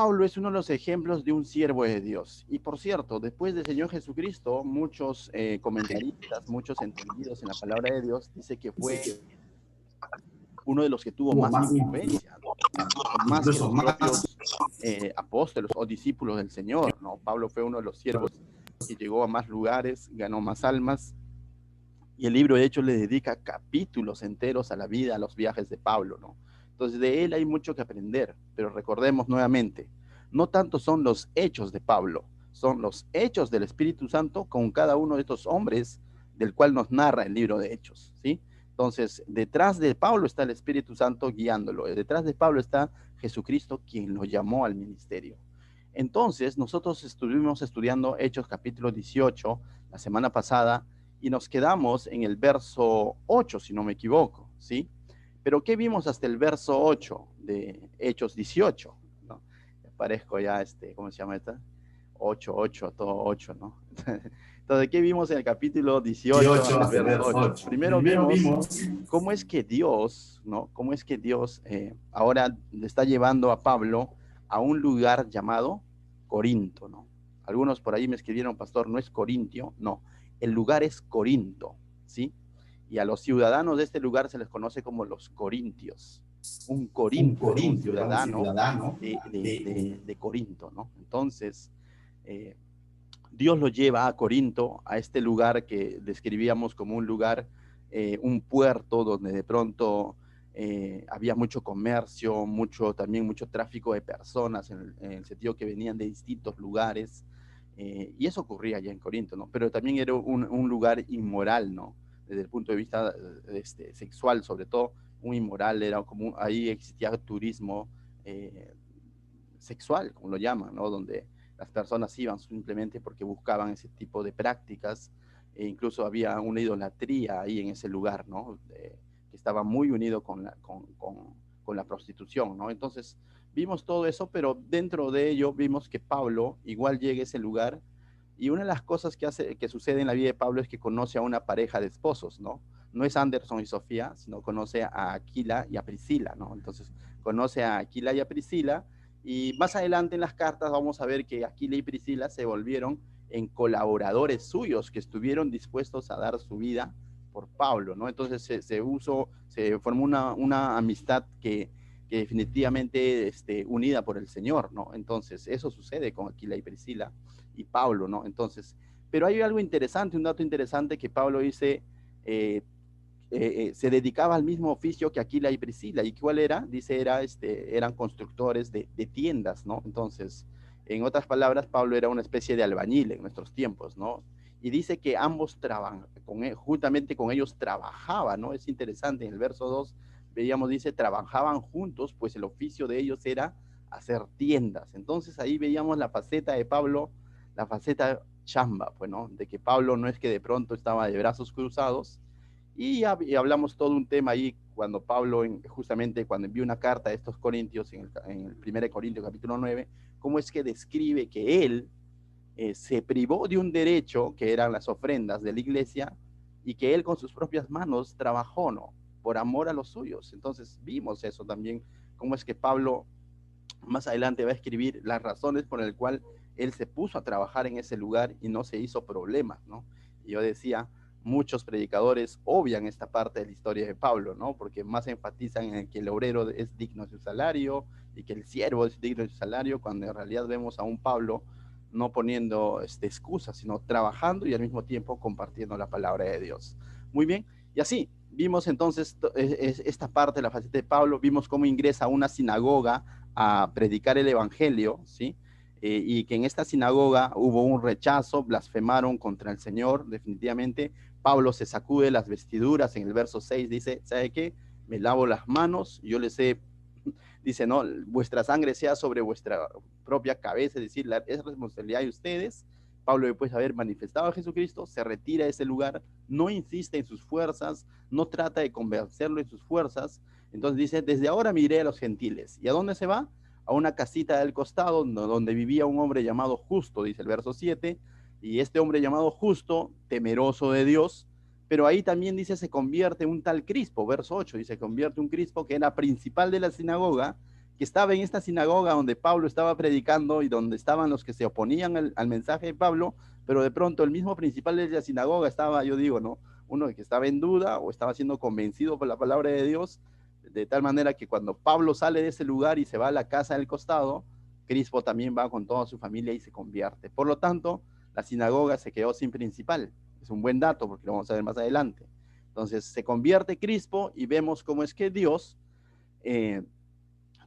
Pablo es uno de los ejemplos de un siervo de Dios. Y por cierto, después del Señor Jesucristo, muchos comentaristas, muchos entendidos en la palabra de Dios, dice que fue uno de los que tuvo más influencia, ¿no? Incluso más que los propios apóstoles o discípulos del Señor, ¿no? Pablo fue uno de los siervos que llegó a más lugares, ganó más almas, y el libro de Hechos le dedica capítulos enteros a la vida, a los viajes de Pablo, ¿no? Entonces de él hay mucho que aprender, pero recordemos nuevamente, no tanto son los hechos de Pablo, son los hechos del Espíritu Santo con cada uno de estos hombres del cual nos narra el libro de Hechos, ¿sí? Entonces, detrás de Pablo está el Espíritu Santo guiándolo, detrás de Pablo está Jesucristo quien lo llamó al ministerio. Entonces, nosotros estuvimos estudiando Hechos capítulo 18 la semana pasada, y nos quedamos en el verso 8, si no me equivoco, ¿sí? Pero ¿qué vimos hasta el verso 8 de Hechos 18? ¿No? Parezco ya, ¿cómo se llama esta? 8, 8, todo 8, ¿no? Entonces, ¿qué vimos en el capítulo 18 hasta el verso 8? Primero vimos cómo es que Dios, ¿no? Cómo es que Dios ahora le está llevando a Pablo a un lugar llamado Corinto, ¿no? Algunos por ahí me escribieron, pastor, no es Corintio, no. El lugar es Corinto, ¿sí? Y a los ciudadanos de este lugar se les conoce como los corintios. Un corintio era un ciudadano de Corinto, ¿no? Entonces, Dios lo lleva a Corinto, a este lugar que describíamos como un lugar, un puerto donde de pronto había mucho comercio, también mucho tráfico de personas, en el sentido que venían de distintos lugares, y eso ocurría allá en Corinto, ¿no? Pero también era un lugar inmoral, ¿no? Desde el punto de vista sexual, sobre todo, un inmoral, era como, ahí existía turismo sexual, como lo llaman, ¿no? Donde las personas iban simplemente porque buscaban ese tipo de prácticas, e incluso había una idolatría ahí en ese lugar, ¿no? Que estaba muy unido con la prostitución, ¿no? Entonces, vimos todo eso, pero dentro de ello vimos que Pablo igual llega a ese lugar, y una de las cosas que sucede en la vida de Pablo es que conoce a una pareja de esposos, ¿no? No es Anderson y Sofía, sino conoce a Aquila y a Priscila, ¿no? Entonces, conoce a Aquila y a Priscila, y más adelante en las cartas vamos a ver que Aquila y Priscila se volvieron en colaboradores suyos que estuvieron dispuestos a dar su vida por Pablo, ¿no? Entonces se formó una amistad que definitivamente unida por el Señor, ¿no? Entonces eso sucede con Aquila y Priscila y Pablo, ¿no? Entonces, pero hay algo interesante, un dato interesante que Pablo dice, se dedicaba al mismo oficio que Aquila y Priscila. ¿Y cuál era? Dice, eran constructores de tiendas, ¿no? Entonces, en otras palabras, Pablo era una especie de albañil en nuestros tiempos, ¿no? Y dice que ambos juntamente con ellos trabajaban, ¿no? Es interesante, en el verso 2 veíamos, dice, trabajaban juntos, pues el oficio de ellos era hacer tiendas. Entonces ahí veíamos la faceta de Pablo, la faceta chamba, pues, ¿no? De que Pablo no es que de pronto estaba de brazos cruzados, y hablamos todo un tema ahí cuando Pablo, justamente cuando envió una carta a estos corintios, en el 1 Corintios capítulo 9, cómo es que describe que él se privó de un derecho que eran las ofrendas de la iglesia, y que él con sus propias manos trabajó, ¿no? Por amor a los suyos. Entonces vimos eso también, cómo es que Pablo más adelante va a escribir las razones por las cuales él se puso a trabajar en ese lugar y no se hizo problemas, ¿no? Y yo decía, muchos predicadores obvian esta parte de la historia de Pablo, ¿no? Porque más enfatizan en que el obrero es digno de su salario y que el siervo es digno de su salario, cuando en realidad vemos a un Pablo no poniendo excusas, sino trabajando y al mismo tiempo compartiendo la palabra de Dios. Muy bien, y así vimos entonces esta parte de la faceta de Pablo, vimos cómo ingresa a una sinagoga a predicar el evangelio, ¿sí? Y que en esta sinagoga hubo un rechazo, blasfemaron contra el Señor, definitivamente. Pablo se sacude las vestiduras, en el verso 6 dice, ¿sabe qué? Me lavo las manos, yo les he, dice, no, vuestra sangre sea sobre vuestra propia cabeza, es decir, es responsabilidad de ustedes. Pablo, después de haber manifestado a Jesucristo, se retira de ese lugar, no insiste en sus fuerzas, no trata de convencerlo en sus fuerzas. Entonces dice, desde ahora me iré a los gentiles. ¿Y a dónde se va? A una casita del costado donde vivía un hombre llamado Justo, dice el verso 7, y este hombre llamado Justo, temeroso de Dios, pero ahí también dice, se convierte en un tal Crispo, verso 8, dice, convierte un Crispo que era principal de la sinagoga, que estaba en esta sinagoga donde Pablo estaba predicando y donde estaban los que se oponían al mensaje de Pablo, pero de pronto el mismo principal de la sinagoga estaba, yo digo, ¿no? Uno que estaba en duda o estaba siendo convencido por la palabra de Dios, de tal manera que cuando Pablo sale de ese lugar y se va a la casa del costado, Crispo también va con toda su familia y se convierte. Por lo tanto, la sinagoga se quedó sin principal. Es un buen dato porque lo vamos a ver más adelante. Entonces se convierte Crispo y vemos cómo es que Dios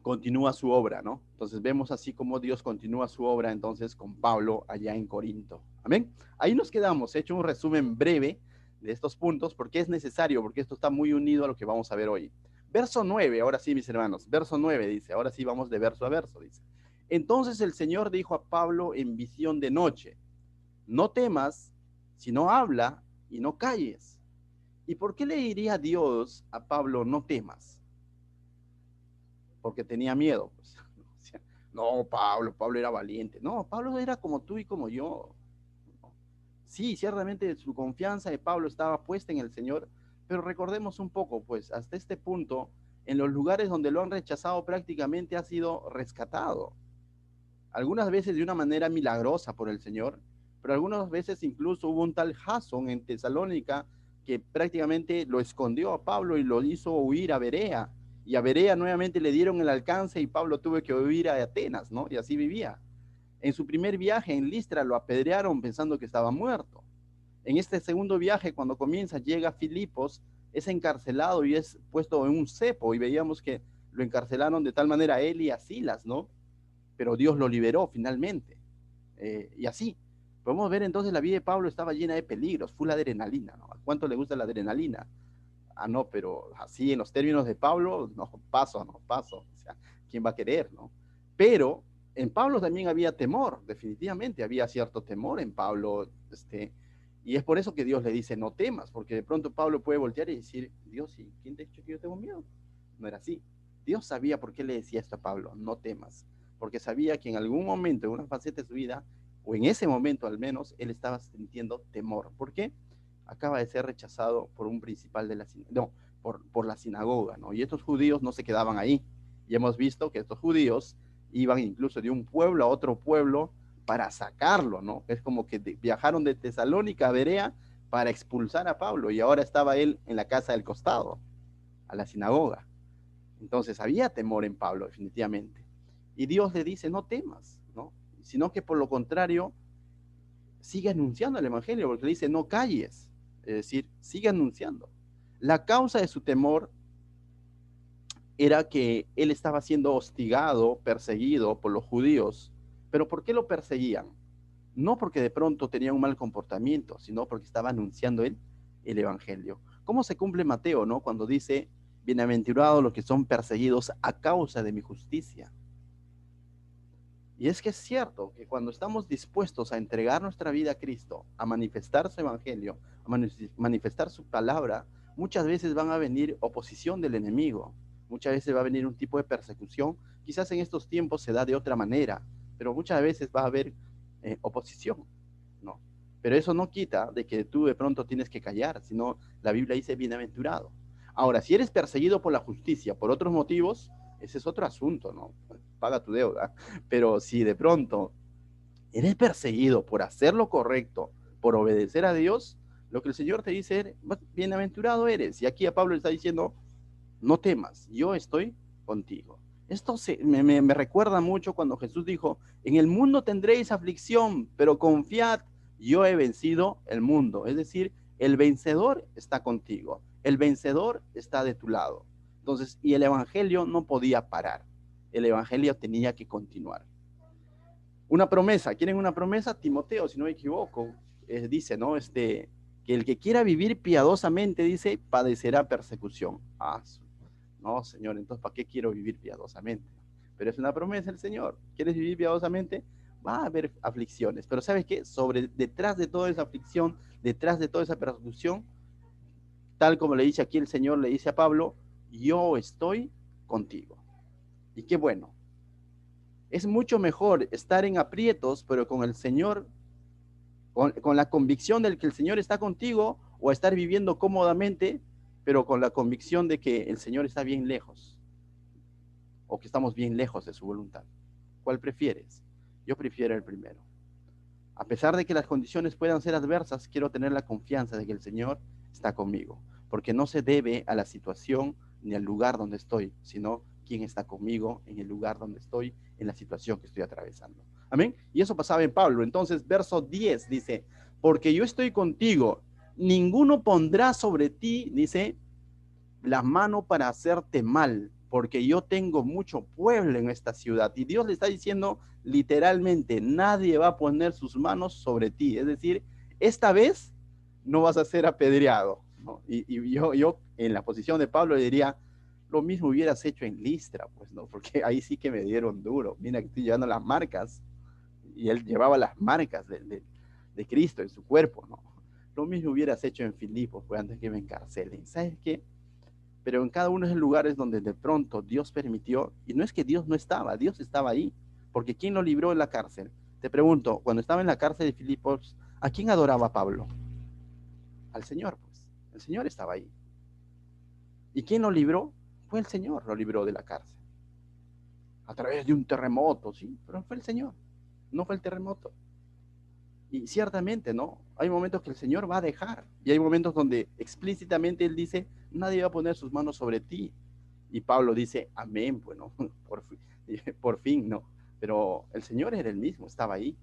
continúa su obra, ¿no? Entonces vemos así como Dios continúa su obra entonces con Pablo allá en Corinto. Amén. Ahí nos quedamos. He hecho un resumen breve de estos puntos porque es necesario, porque esto está muy unido a lo que vamos a ver hoy. Verso 9, ahora sí, mis hermanos. Verso 9 dice, ahora sí vamos de verso a verso, dice. Entonces el Señor dijo a Pablo en visión de noche, no temas, sino habla y no calles. ¿Y por qué le diría Dios a Pablo, no temas? Porque tenía miedo. Pues. No, Pablo era valiente. No, Pablo era como tú y como yo. Sí, ciertamente su confianza de Pablo estaba puesta en el Señor, pero recordemos un poco, pues hasta este punto, en los lugares donde lo han rechazado prácticamente ha sido rescatado. Algunas veces de una manera milagrosa por el Señor, pero algunas veces incluso hubo un tal Jasón en Tesalónica que prácticamente lo escondió a Pablo y lo hizo huir a Berea. Y a Berea nuevamente le dieron el alcance y Pablo tuvo que huir a Atenas, ¿no? Y así vivía. En su primer viaje en Listra lo apedrearon pensando que estaba muerto. En este segundo viaje, cuando comienza, llega a Filipos, es encarcelado y es puesto en un cepo y veíamos que lo encarcelaron de tal manera a él y a Silas, ¿no? Pero Dios lo liberó finalmente. Y así, podemos ver entonces la vida de Pablo estaba llena de peligros, full adrenalina, ¿no? ¿A cuánto le gusta la adrenalina? Ah, no, pero así en los términos de Pablo, no, paso. O sea, ¿quién va a querer, no? Pero en Pablo también había temor, definitivamente había cierto temor en Pablo, y es por eso que Dios le dice, no temas, porque de pronto Pablo puede voltear y decir, Dios, ¿y quién te ha dicho que yo tengo miedo? No era así. Dios sabía por qué le decía esto a Pablo, no temas, porque sabía que en algún momento, en una faceta de su vida, o en ese momento al menos, él estaba sintiendo temor. ¿Por qué? Acaba de ser rechazado por un principal de la no, por la sinagoga, ¿no? Y estos judíos no se quedaban ahí. Y hemos visto que estos judíos iban incluso de un pueblo a otro pueblo para sacarlo, ¿no? Es como que viajaron de Tesalónica a Berea para expulsar a Pablo y ahora estaba él en la casa del costado, a la sinagoga. Entonces había temor en Pablo, definitivamente. Y Dios le dice, no temas, ¿no? Sino que por lo contrario, sigue anunciando el evangelio, porque le dice, no calles, es decir, sigue anunciando. La causa de su temor era que él estaba siendo hostigado, perseguido por los judíos. ¿Pero por qué lo perseguían? No porque de pronto tenía un mal comportamiento, sino porque estaba anunciando él el evangelio. ¿Cómo se cumple Mateo, no? Cuando dice, bienaventurados los que son perseguidos a causa de mi justicia. Y es que es cierto que cuando estamos dispuestos a entregar nuestra vida a Cristo, a manifestar su evangelio, a manifestar su palabra, muchas veces van a venir oposición del enemigo, muchas veces va a venir un tipo de persecución, quizás en estos tiempos se da de otra manera, pero muchas veces va a haber oposición, ¿no? Pero eso no quita de que tú de pronto tienes que callar, sino la Biblia dice bienaventurado. Ahora, si eres perseguido por la justicia, por otros motivos, ese es otro asunto, ¿no? Paga tu deuda. Pero si de pronto eres perseguido por hacer lo correcto, por obedecer a Dios, lo que el Señor te dice, bienaventurado eres. Y aquí a Pablo le está diciendo, no temas, yo estoy contigo. Esto me recuerda mucho cuando Jesús dijo, en el mundo tendréis aflicción, pero confiad, yo he vencido el mundo. Es decir, el vencedor está contigo, el vencedor está de tu lado. Entonces, y el evangelio no podía parar, el evangelio tenía que continuar. Una promesa, ¿quieren una promesa? Timoteo, si no me equivoco, dice, ¿no? Que el que quiera vivir piadosamente, dice, padecerá persecución. No, Señor, entonces, ¿para qué quiero vivir piadosamente? Pero es una promesa del Señor. ¿Quieres vivir piadosamente? Va a haber aflicciones. Pero ¿sabes qué? Detrás de toda esa aflicción, detrás de toda esa persecución, tal como le dice aquí el Señor, le dice a Pablo, yo estoy contigo. Y qué bueno. Es mucho mejor estar en aprietos, pero con el Señor, con la convicción de que el Señor está contigo, o estar viviendo cómodamente, pero con la convicción de que el Señor está bien lejos. o que estamos bien lejos de su voluntad? ¿Cuál prefieres? Yo prefiero el primero. A pesar de que las condiciones puedan ser adversas, quiero tener la confianza de que el Señor está conmigo, porque no se debe a la situación ni al lugar donde estoy, sino quién está conmigo en el lugar donde estoy, en la situación que estoy atravesando. Amén. Y eso pasaba en Pablo. Entonces, verso 10 dice, porque yo estoy contigo, ninguno pondrá sobre ti, dice, la mano para hacerte mal, porque yo tengo mucho pueblo en esta ciudad. Y Dios le está diciendo literalmente, nadie va a poner sus manos sobre ti. Es decir, esta vez no vas a ser apedreado, ¿no? Y yo en la posición de Pablo le diría, lo mismo hubieras hecho en Listra, pues, ¿no? Porque ahí sí que me dieron duro. Mira que estoy llevando las marcas, y él llevaba las marcas de Cristo en su cuerpo, ¿no? Lo mismo hubieras hecho en Filipos, pues, antes que me encarcelen. ¿Sabes qué? Pero en cada uno de los lugares donde de pronto Dios permitió, y no es que Dios no estaba, Dios estaba ahí, porque ¿quién lo libró en la cárcel? Te pregunto, cuando estaba en la cárcel de Filipos, ¿a quién adoraba Pablo? Al Señor, pues. El Señor estaba ahí. ¿Y quién lo libró? Fue el Señor, lo libró de la cárcel. A través de un terremoto, sí, pero fue el Señor, no fue el terremoto. Y ciertamente, ¿no? Hay momentos que el Señor va a dejar, y hay momentos donde explícitamente Él dice, nadie va a poner sus manos sobre ti. Y Pablo dice, amén, bueno, por fin, ¿no? Pero el Señor era el mismo, estaba ahí.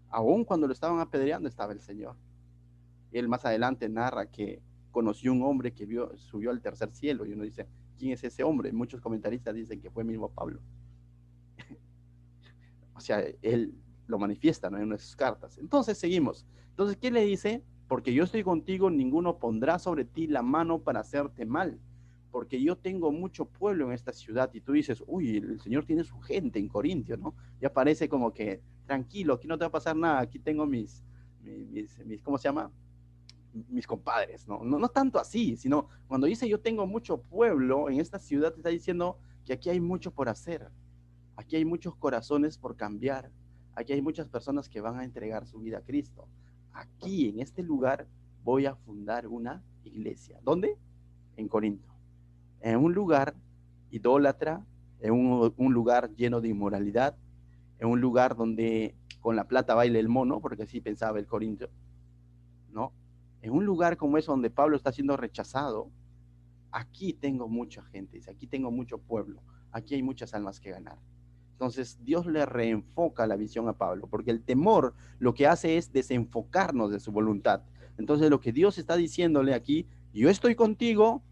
Aún cuando lo estaban apedreando estaba el Señor. Él más adelante narra que conoció un hombre que subió al tercer cielo, y uno dice, ¿quién es ese hombre? Muchos comentaristas dicen que fue mismo Pablo. O sea, él lo manifiesta, ¿no? En una de sus cartas. Entonces, seguimos. Entonces, ¿qué le dice? Porque yo estoy contigo, ninguno pondrá sobre ti la mano para hacerte mal, porque yo tengo mucho pueblo en esta ciudad. Y tú dices, uy, el Señor tiene su gente en Corintio, ¿no? Ya parece como que, tranquilo, aquí no te va a pasar nada, aquí tengo mis ¿cómo se llama? Mis compadres, ¿no? No tanto así, sino cuando dice yo tengo mucho pueblo en esta ciudad, te está diciendo que aquí hay mucho por hacer. Aquí hay muchos corazones por cambiar. Aquí hay muchas personas que van a entregar su vida a Cristo. Aquí, en este lugar, voy a fundar una iglesia. ¿Dónde? En Corinto. En un lugar idólatra, en un lugar lleno de inmoralidad, en un lugar donde con la plata baila el mono, porque así pensaba el Corinto, ¿no? En un lugar como eso donde Pablo está siendo rechazado, aquí tengo mucha gente, aquí tengo mucho pueblo, aquí hay muchas almas que ganar. Entonces Dios le reenfoca la visión a Pablo, porque el temor lo que hace es desenfocarnos de su voluntad. Entonces lo que Dios está diciéndole aquí, yo estoy contigo,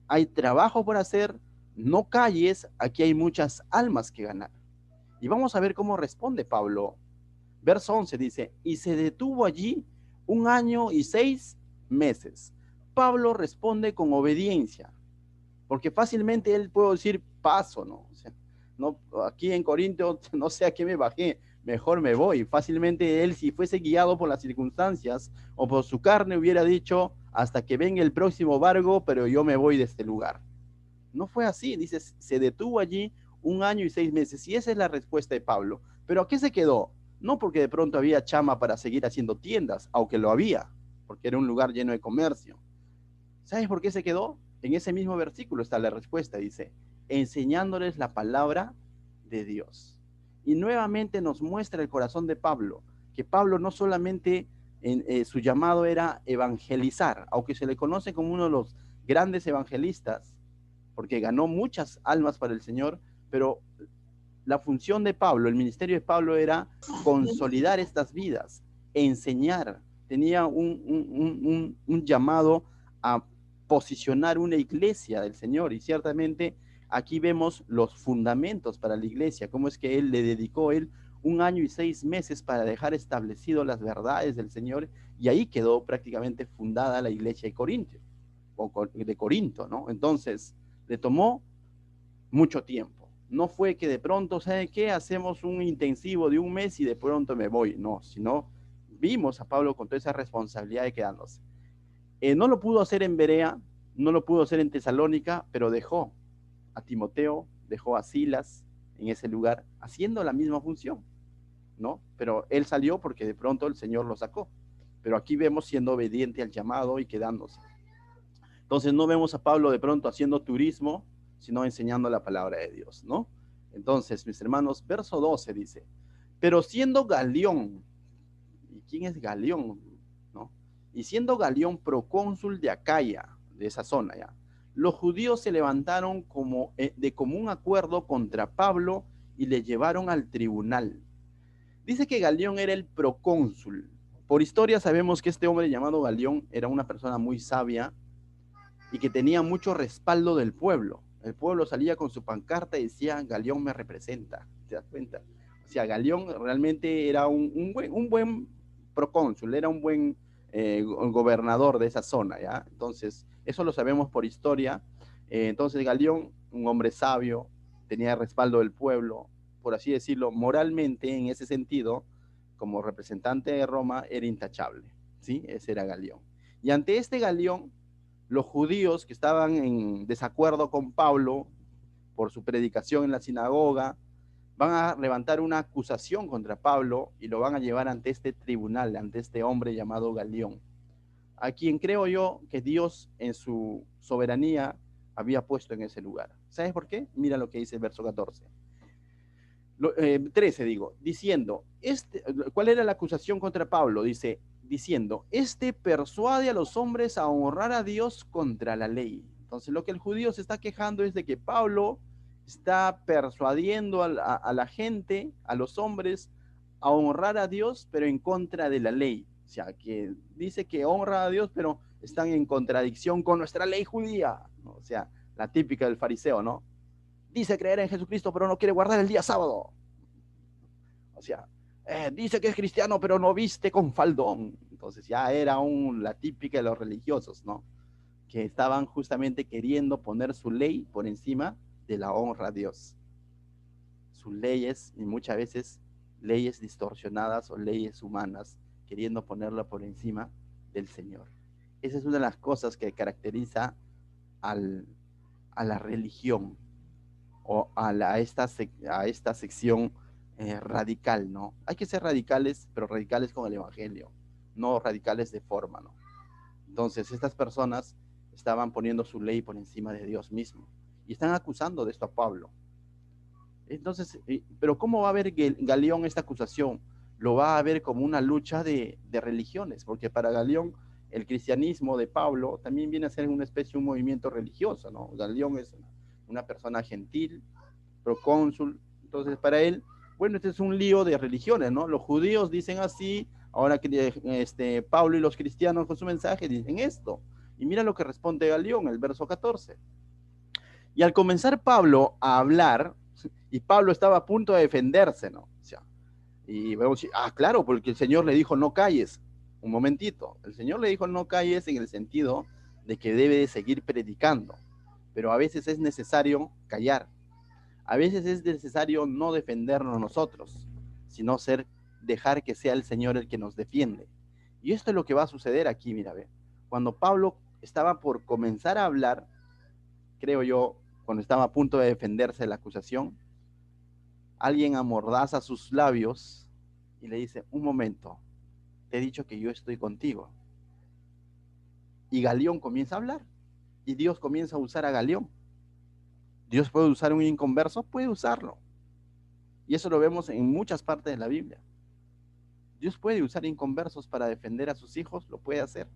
hay trabajo por hacer, no calles, aquí hay muchas almas que ganar. Y vamos a ver cómo responde Pablo. Verso 11 dice, y se detuvo allí 1 año y 6 meses. Pablo responde con obediencia, porque fácilmente él puede decir paso, ¿no? O sea, no, aquí en Corinto no sé a qué me bajé, mejor me voy. Fácilmente él, si fuese guiado por las circunstancias o por su carne, hubiera dicho hasta que venga el próximo barco, pero yo me voy de este lugar. No fue así, dice, se detuvo allí 1 año y 6 meses, y esa es la respuesta de Pablo. Pero ¿a qué se quedó? No porque de pronto había chama para seguir haciendo tiendas, aunque lo había, porque era un lugar lleno de comercio. ¿Sabes por qué se quedó? En ese mismo versículo está la respuesta, dice, enseñándoles la palabra de Dios. Y nuevamente nos muestra el corazón de Pablo, que Pablo no solamente su llamado era evangelizar, aunque se le conoce como uno de los grandes evangelistas, porque ganó muchas almas para el Señor, pero la función de Pablo, el ministerio de Pablo era consolidar estas vidas, enseñar, tenía un llamado a posicionar una iglesia del Señor, y ciertamente aquí vemos los fundamentos para la iglesia, cómo es que él le dedicó 1 año y 6 meses para dejar establecido las verdades del Señor, y ahí quedó prácticamente fundada la iglesia de Corinto, ¿no? Entonces, le tomó mucho tiempo. No fue que de pronto, ¿sabe qué? Hacemos un intensivo de 1 mes y de pronto me voy. No, sino vimos a Pablo con toda esa responsabilidad de quedándose. No lo pudo hacer en Berea, no lo pudo hacer en Tesalónica, pero dejó a Timoteo, dejó a Silas en ese lugar, haciendo la misma función, ¿no? Pero él salió porque de pronto el Señor lo sacó. Pero aquí vemos siendo obediente al llamado y quedándose. Entonces no vemos a Pablo de pronto haciendo turismo, sino enseñando la palabra de Dios, ¿no? Entonces, mis hermanos, verso 12 dice, pero siendo Galión, ¿y quién es Galión? ¿No? Y siendo Galión procónsul de Acaya, de esa zona ya, los judíos se levantaron de común acuerdo contra Pablo y le llevaron al tribunal. Dice que Galión era el procónsul. Por historia sabemos que este hombre llamado Galión era una persona muy sabia y que tenía mucho respaldo del pueblo. El pueblo salía con su pancarta y decía, Galión me representa. ¿Te das cuenta? O sea, Galión realmente era un buen procónsul, era un buen gobernador de esa zona, ¿ya? Entonces, eso lo sabemos por historia. Entonces, Galión, un hombre sabio, tenía respaldo del pueblo, por así decirlo, moralmente, en ese sentido, como representante de Roma, era intachable, ¿sí? Ese era Galión. Y ante este Galión, los judíos que estaban en desacuerdo con Pablo por su predicación en la sinagoga, van a levantar una acusación contra Pablo y lo van a llevar ante este tribunal, ante este hombre llamado Galión, a quien creo yo que Dios en su soberanía había puesto en ese lugar. ¿Sabes por qué? Mira lo que dice el verso 14. 13 digo, diciendo, ¿cuál era la acusación contra Pablo? Dice, diciendo, persuade a los hombres a honrar a Dios contra la ley. Entonces lo que el judío se está quejando es de que Pablo está persuadiendo a la gente, a los hombres, a honrar a Dios, pero en contra de la ley. O sea, que dice que honra a Dios, pero están en contradicción con nuestra ley judía, ¿no? O sea, la típica del fariseo, ¿no? Dice creer en Jesucristo, pero no quiere guardar el día sábado. O sea, dice que es cristiano, pero no viste con faldón. Entonces ya era la típica de los religiosos, ¿no? Que estaban justamente queriendo poner su ley por encima de la honra a Dios. Sus leyes, y muchas veces leyes distorsionadas o leyes humanas, queriendo ponerla por encima del Señor. Esa es una de las cosas que caracteriza a la religión o a esta sección radical, ¿no? Hay que ser radicales, pero radicales con el Evangelio, no radicales de forma, ¿no? Entonces, estas personas estaban poniendo su ley por encima de Dios mismo y están acusando de esto a Pablo. Entonces, pero ¿cómo va a ver Galión esta acusación? Lo va a ver como una lucha de religiones, porque para Galión el cristianismo de Pablo también viene a ser una especie de un movimiento religioso, ¿no? Galión es una persona gentil, procónsul, entonces para él, bueno, este es un lío de religiones, ¿no? Los judíos dicen así, ahora que Pablo y los cristianos con su mensaje dicen esto. Y mira lo que responde Galión, el verso 14. Y al comenzar Pablo a hablar, y Pablo estaba a punto de defenderse, ¿no? O sea, y vamos a decir, claro, porque el Señor le dijo, no calles. Un momentito, el Señor le dijo, no calles en el sentido de que debe de seguir predicando, pero a veces es necesario callar. A veces es necesario no defendernos nosotros, sino dejar que sea el Señor el que nos defiende. Y esto es lo que va a suceder aquí, mira, ve. Cuando Pablo estaba por comenzar a hablar, creo yo, cuando estaba a punto de defenderse de la acusación, alguien amordaza sus labios y le dice, un momento, te he dicho que yo estoy contigo. Y Galión comienza a hablar, y Dios comienza a usar a Galión. ¿Dios puede usar un inconverso? Puede usarlo. Y eso lo vemos en muchas partes de la Biblia. Dios puede usar inconversos para defender a sus hijos, lo puede hacer.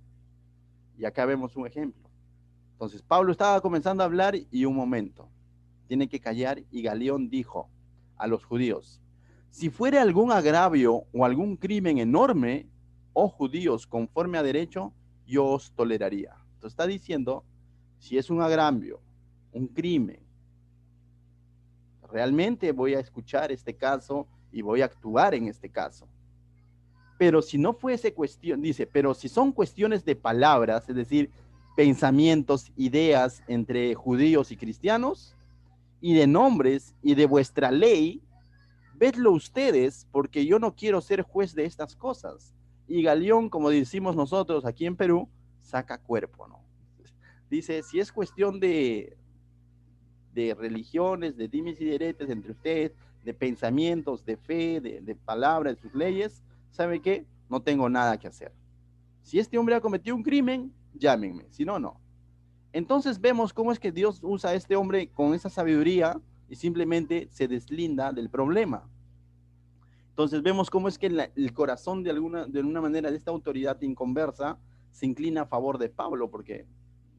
Y acá vemos un ejemplo. Entonces, Pablo estaba comenzando a hablar y un momento, tiene que callar, y Galión dijo a los judíos, si fuera algún agravio o algún crimen enorme, oh judíos, conforme a derecho, yo os toleraría. Entonces está diciendo, si es un agravio, un crimen, realmente voy a escuchar este caso y voy a actuar en este caso. Pero si no fuese cuestión, dice, pero si son cuestiones de palabras, es decir, pensamientos, ideas entre judíos y cristianos, y de nombres y de vuestra ley, vedlo ustedes, porque yo no quiero ser juez de estas cosas. Y Galión, como decimos nosotros aquí en Perú, saca cuerpo, ¿no? Dice, si es cuestión de religiones, de dimes y diretes entre ustedes, de pensamientos, de fe, de palabras, de sus leyes, ¿sabe qué? No tengo nada que hacer. Si este hombre ha cometido un crimen, llámenme, si no, no. Entonces vemos cómo es que Dios usa a este hombre con esa sabiduría y simplemente se deslinda del problema. Entonces vemos cómo es que el corazón de alguna manera de esta autoridad inconversa se inclina a favor de Pablo, porque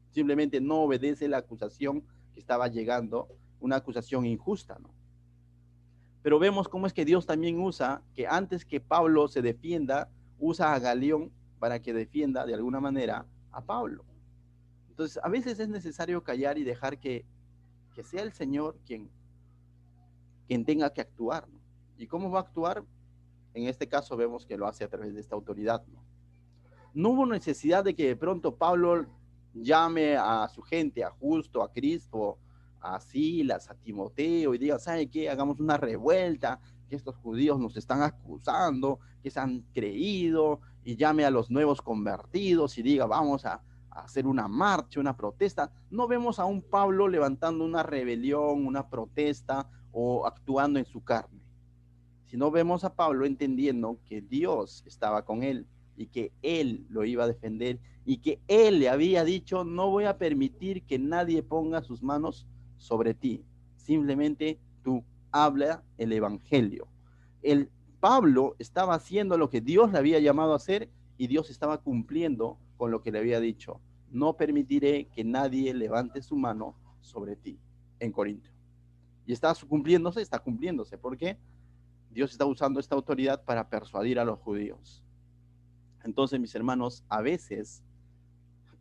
simplemente no obedece la acusación que estaba llegando, una acusación injusta, ¿no? Pero vemos cómo es que Dios también usa, que antes que Pablo se defienda, usa a Galión para que defienda de alguna manera a Pablo. Entonces, a veces es necesario callar y dejar que sea el Señor quien tenga que actuar, ¿no? ¿Y cómo va a actuar? En este caso vemos que lo hace a través de esta autoridad, ¿no? No hubo necesidad de que de pronto Pablo llame a su gente, a Justo, a Cristo, a Silas, a Timoteo, y diga, ¿sabe qué? Hagamos una revuelta, que estos judíos nos están acusando, que se han creído, y llame a los nuevos convertidos y diga, vamos a hacer una marcha, una protesta. No vemos a un Pablo levantando una rebelión, una protesta o actuando en su carne, sino vemos a Pablo entendiendo que Dios estaba con él y que él lo iba a defender y que él le había dicho, no voy a permitir que nadie ponga sus manos sobre ti, simplemente tú habla el evangelio. El Pablo estaba haciendo lo que Dios le había llamado a hacer y Dios estaba cumpliendo con lo que le había dicho. No permitiré que nadie levante su mano sobre ti, en Corinto. Y está cumpliéndose. ¿Por qué? Dios está usando esta autoridad para persuadir a los judíos. Entonces, mis hermanos, a veces,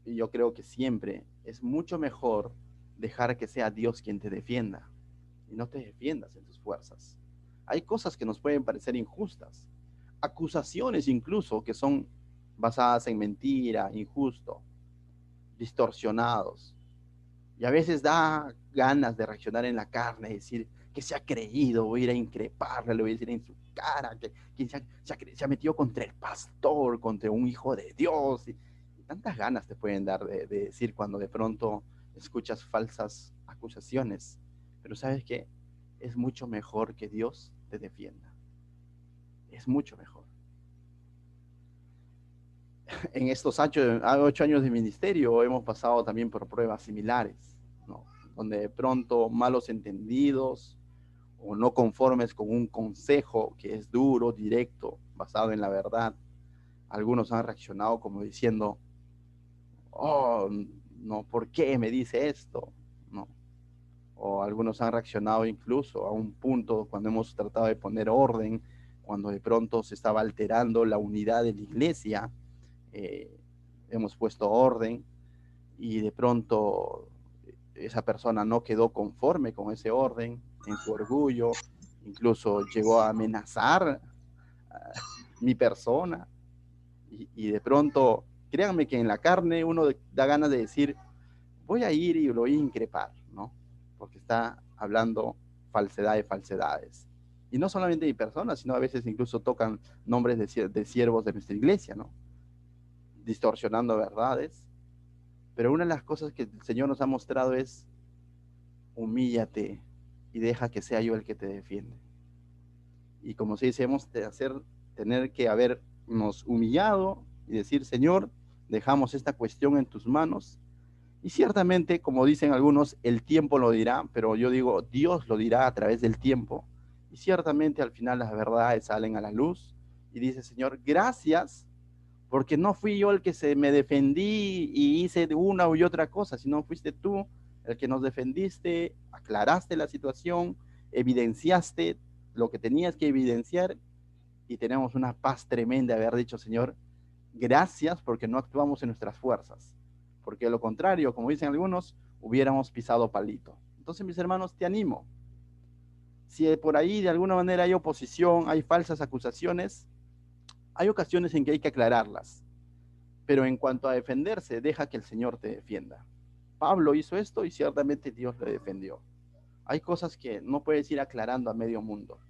y yo creo que siempre, es mucho mejor dejar que sea Dios quien te defienda y no te defiendas en tus fuerzas. Hay cosas que nos pueden parecer injustas, acusaciones incluso que son basadas en mentira, injusto, distorsionados. Y a veces da ganas de reaccionar en la carne y decir, que se ha creído, voy a ir a increparle, le voy a decir en su cara, que se ha metido contra el pastor, contra un hijo de Dios. Y tantas ganas te pueden dar de decir cuando de pronto escuchas falsas acusaciones. Pero ¿sabes qué? Es mucho mejor que Dios te defienda. Es mucho mejor. En estos 8 años de ministerio hemos pasado también por pruebas similares, ¿no? Donde de pronto malos entendidos o no conformes con un consejo que es duro, directo, basado en la verdad, algunos han reaccionado como diciendo, oh, no, ¿por qué me dice esto? ¿No? O algunos han reaccionado incluso a un punto cuando hemos tratado de poner orden, cuando de pronto se estaba alterando la unidad de la iglesia, hemos puesto orden y de pronto esa persona no quedó conforme con ese orden en su orgullo, incluso llegó a amenazar a mi persona y de pronto, créanme que en la carne uno da ganas de decir, voy a ir y lo voy a increpar, ¿no? Porque está hablando falsedad de falsedades. Y no solamente de personas, sino a veces incluso tocan nombres de siervos de nuestra iglesia, ¿no? Distorsionando verdades. Pero una de las cosas que el Señor nos ha mostrado es, humíllate y deja que sea yo el que te defiende. Y como se dice, hemos de tener que habernos humillado y decir, Señor, dejamos esta cuestión en tus manos. Y ciertamente, como dicen algunos, el tiempo lo dirá, pero yo digo, Dios lo dirá a través del tiempo. Y ciertamente al final las verdades salen a la luz. Y dice, Señor, gracias, porque no fui yo el que me defendí y hice de una y otra cosa, sino fuiste tú el que nos defendiste, aclaraste la situación, evidenciaste lo que tenías que evidenciar y tenemos una paz tremenda de haber dicho, Señor, gracias porque no actuamos en nuestras fuerzas, porque de lo contrario, como dicen algunos, hubiéramos pisado palito. Entonces, mis hermanos, te animo. Si por ahí de alguna manera hay oposición, hay falsas acusaciones, hay ocasiones en que hay que aclararlas, pero en cuanto a defenderse, deja que el Señor te defienda. Pablo hizo esto y ciertamente Dios le defendió. Hay cosas que no puedes ir aclarando a medio mundo.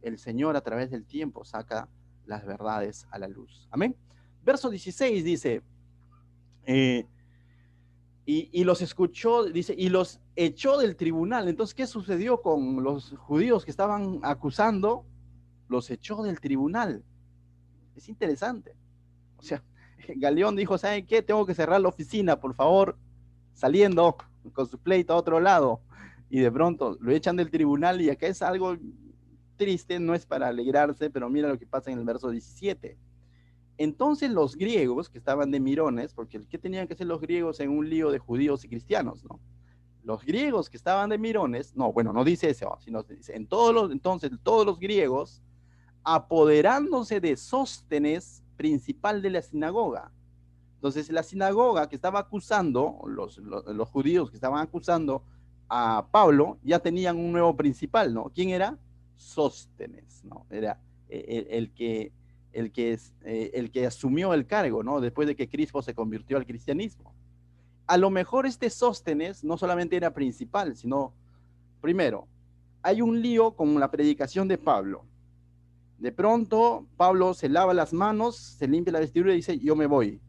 El Señor a través del tiempo saca las verdades a la luz. Amén. Verso 16 dice, y los escuchó, dice, y los echó del tribunal. Entonces, ¿qué sucedió con los judíos que estaban acusando? Los echó del tribunal. Es interesante. O sea, Galeón dijo, ¿saben qué? Tengo que cerrar la oficina, por favor, saliendo con su pleito a otro lado. y de pronto lo echan del tribunal y acá es algo triste, no es para alegrarse, pero mira lo que pasa en el verso 17. Entonces los griegos que estaban de mirones, porque ¿qué tenían que hacer los griegos en un lío de judíos y cristianos, no? Los griegos que estaban de mirones, no, bueno, no dice eso, sino dice, entonces todos los griegos apoderándose de Sóstenes, principal de la sinagoga. Entonces la sinagoga que estaba acusando, los judíos que estaban acusando a Pablo, ya tenían un nuevo principal, ¿no? ¿Quién era? Sóstenes, ¿no? Era el que asumió el cargo, ¿no? Después de que Crispo se convirtió al cristianismo. A lo mejor este Sóstenes no solamente era principal, sino, primero, hay un lío con la predicación de Pablo. De pronto, Pablo se lava las manos, se limpia la vestidura y dice, yo me voy.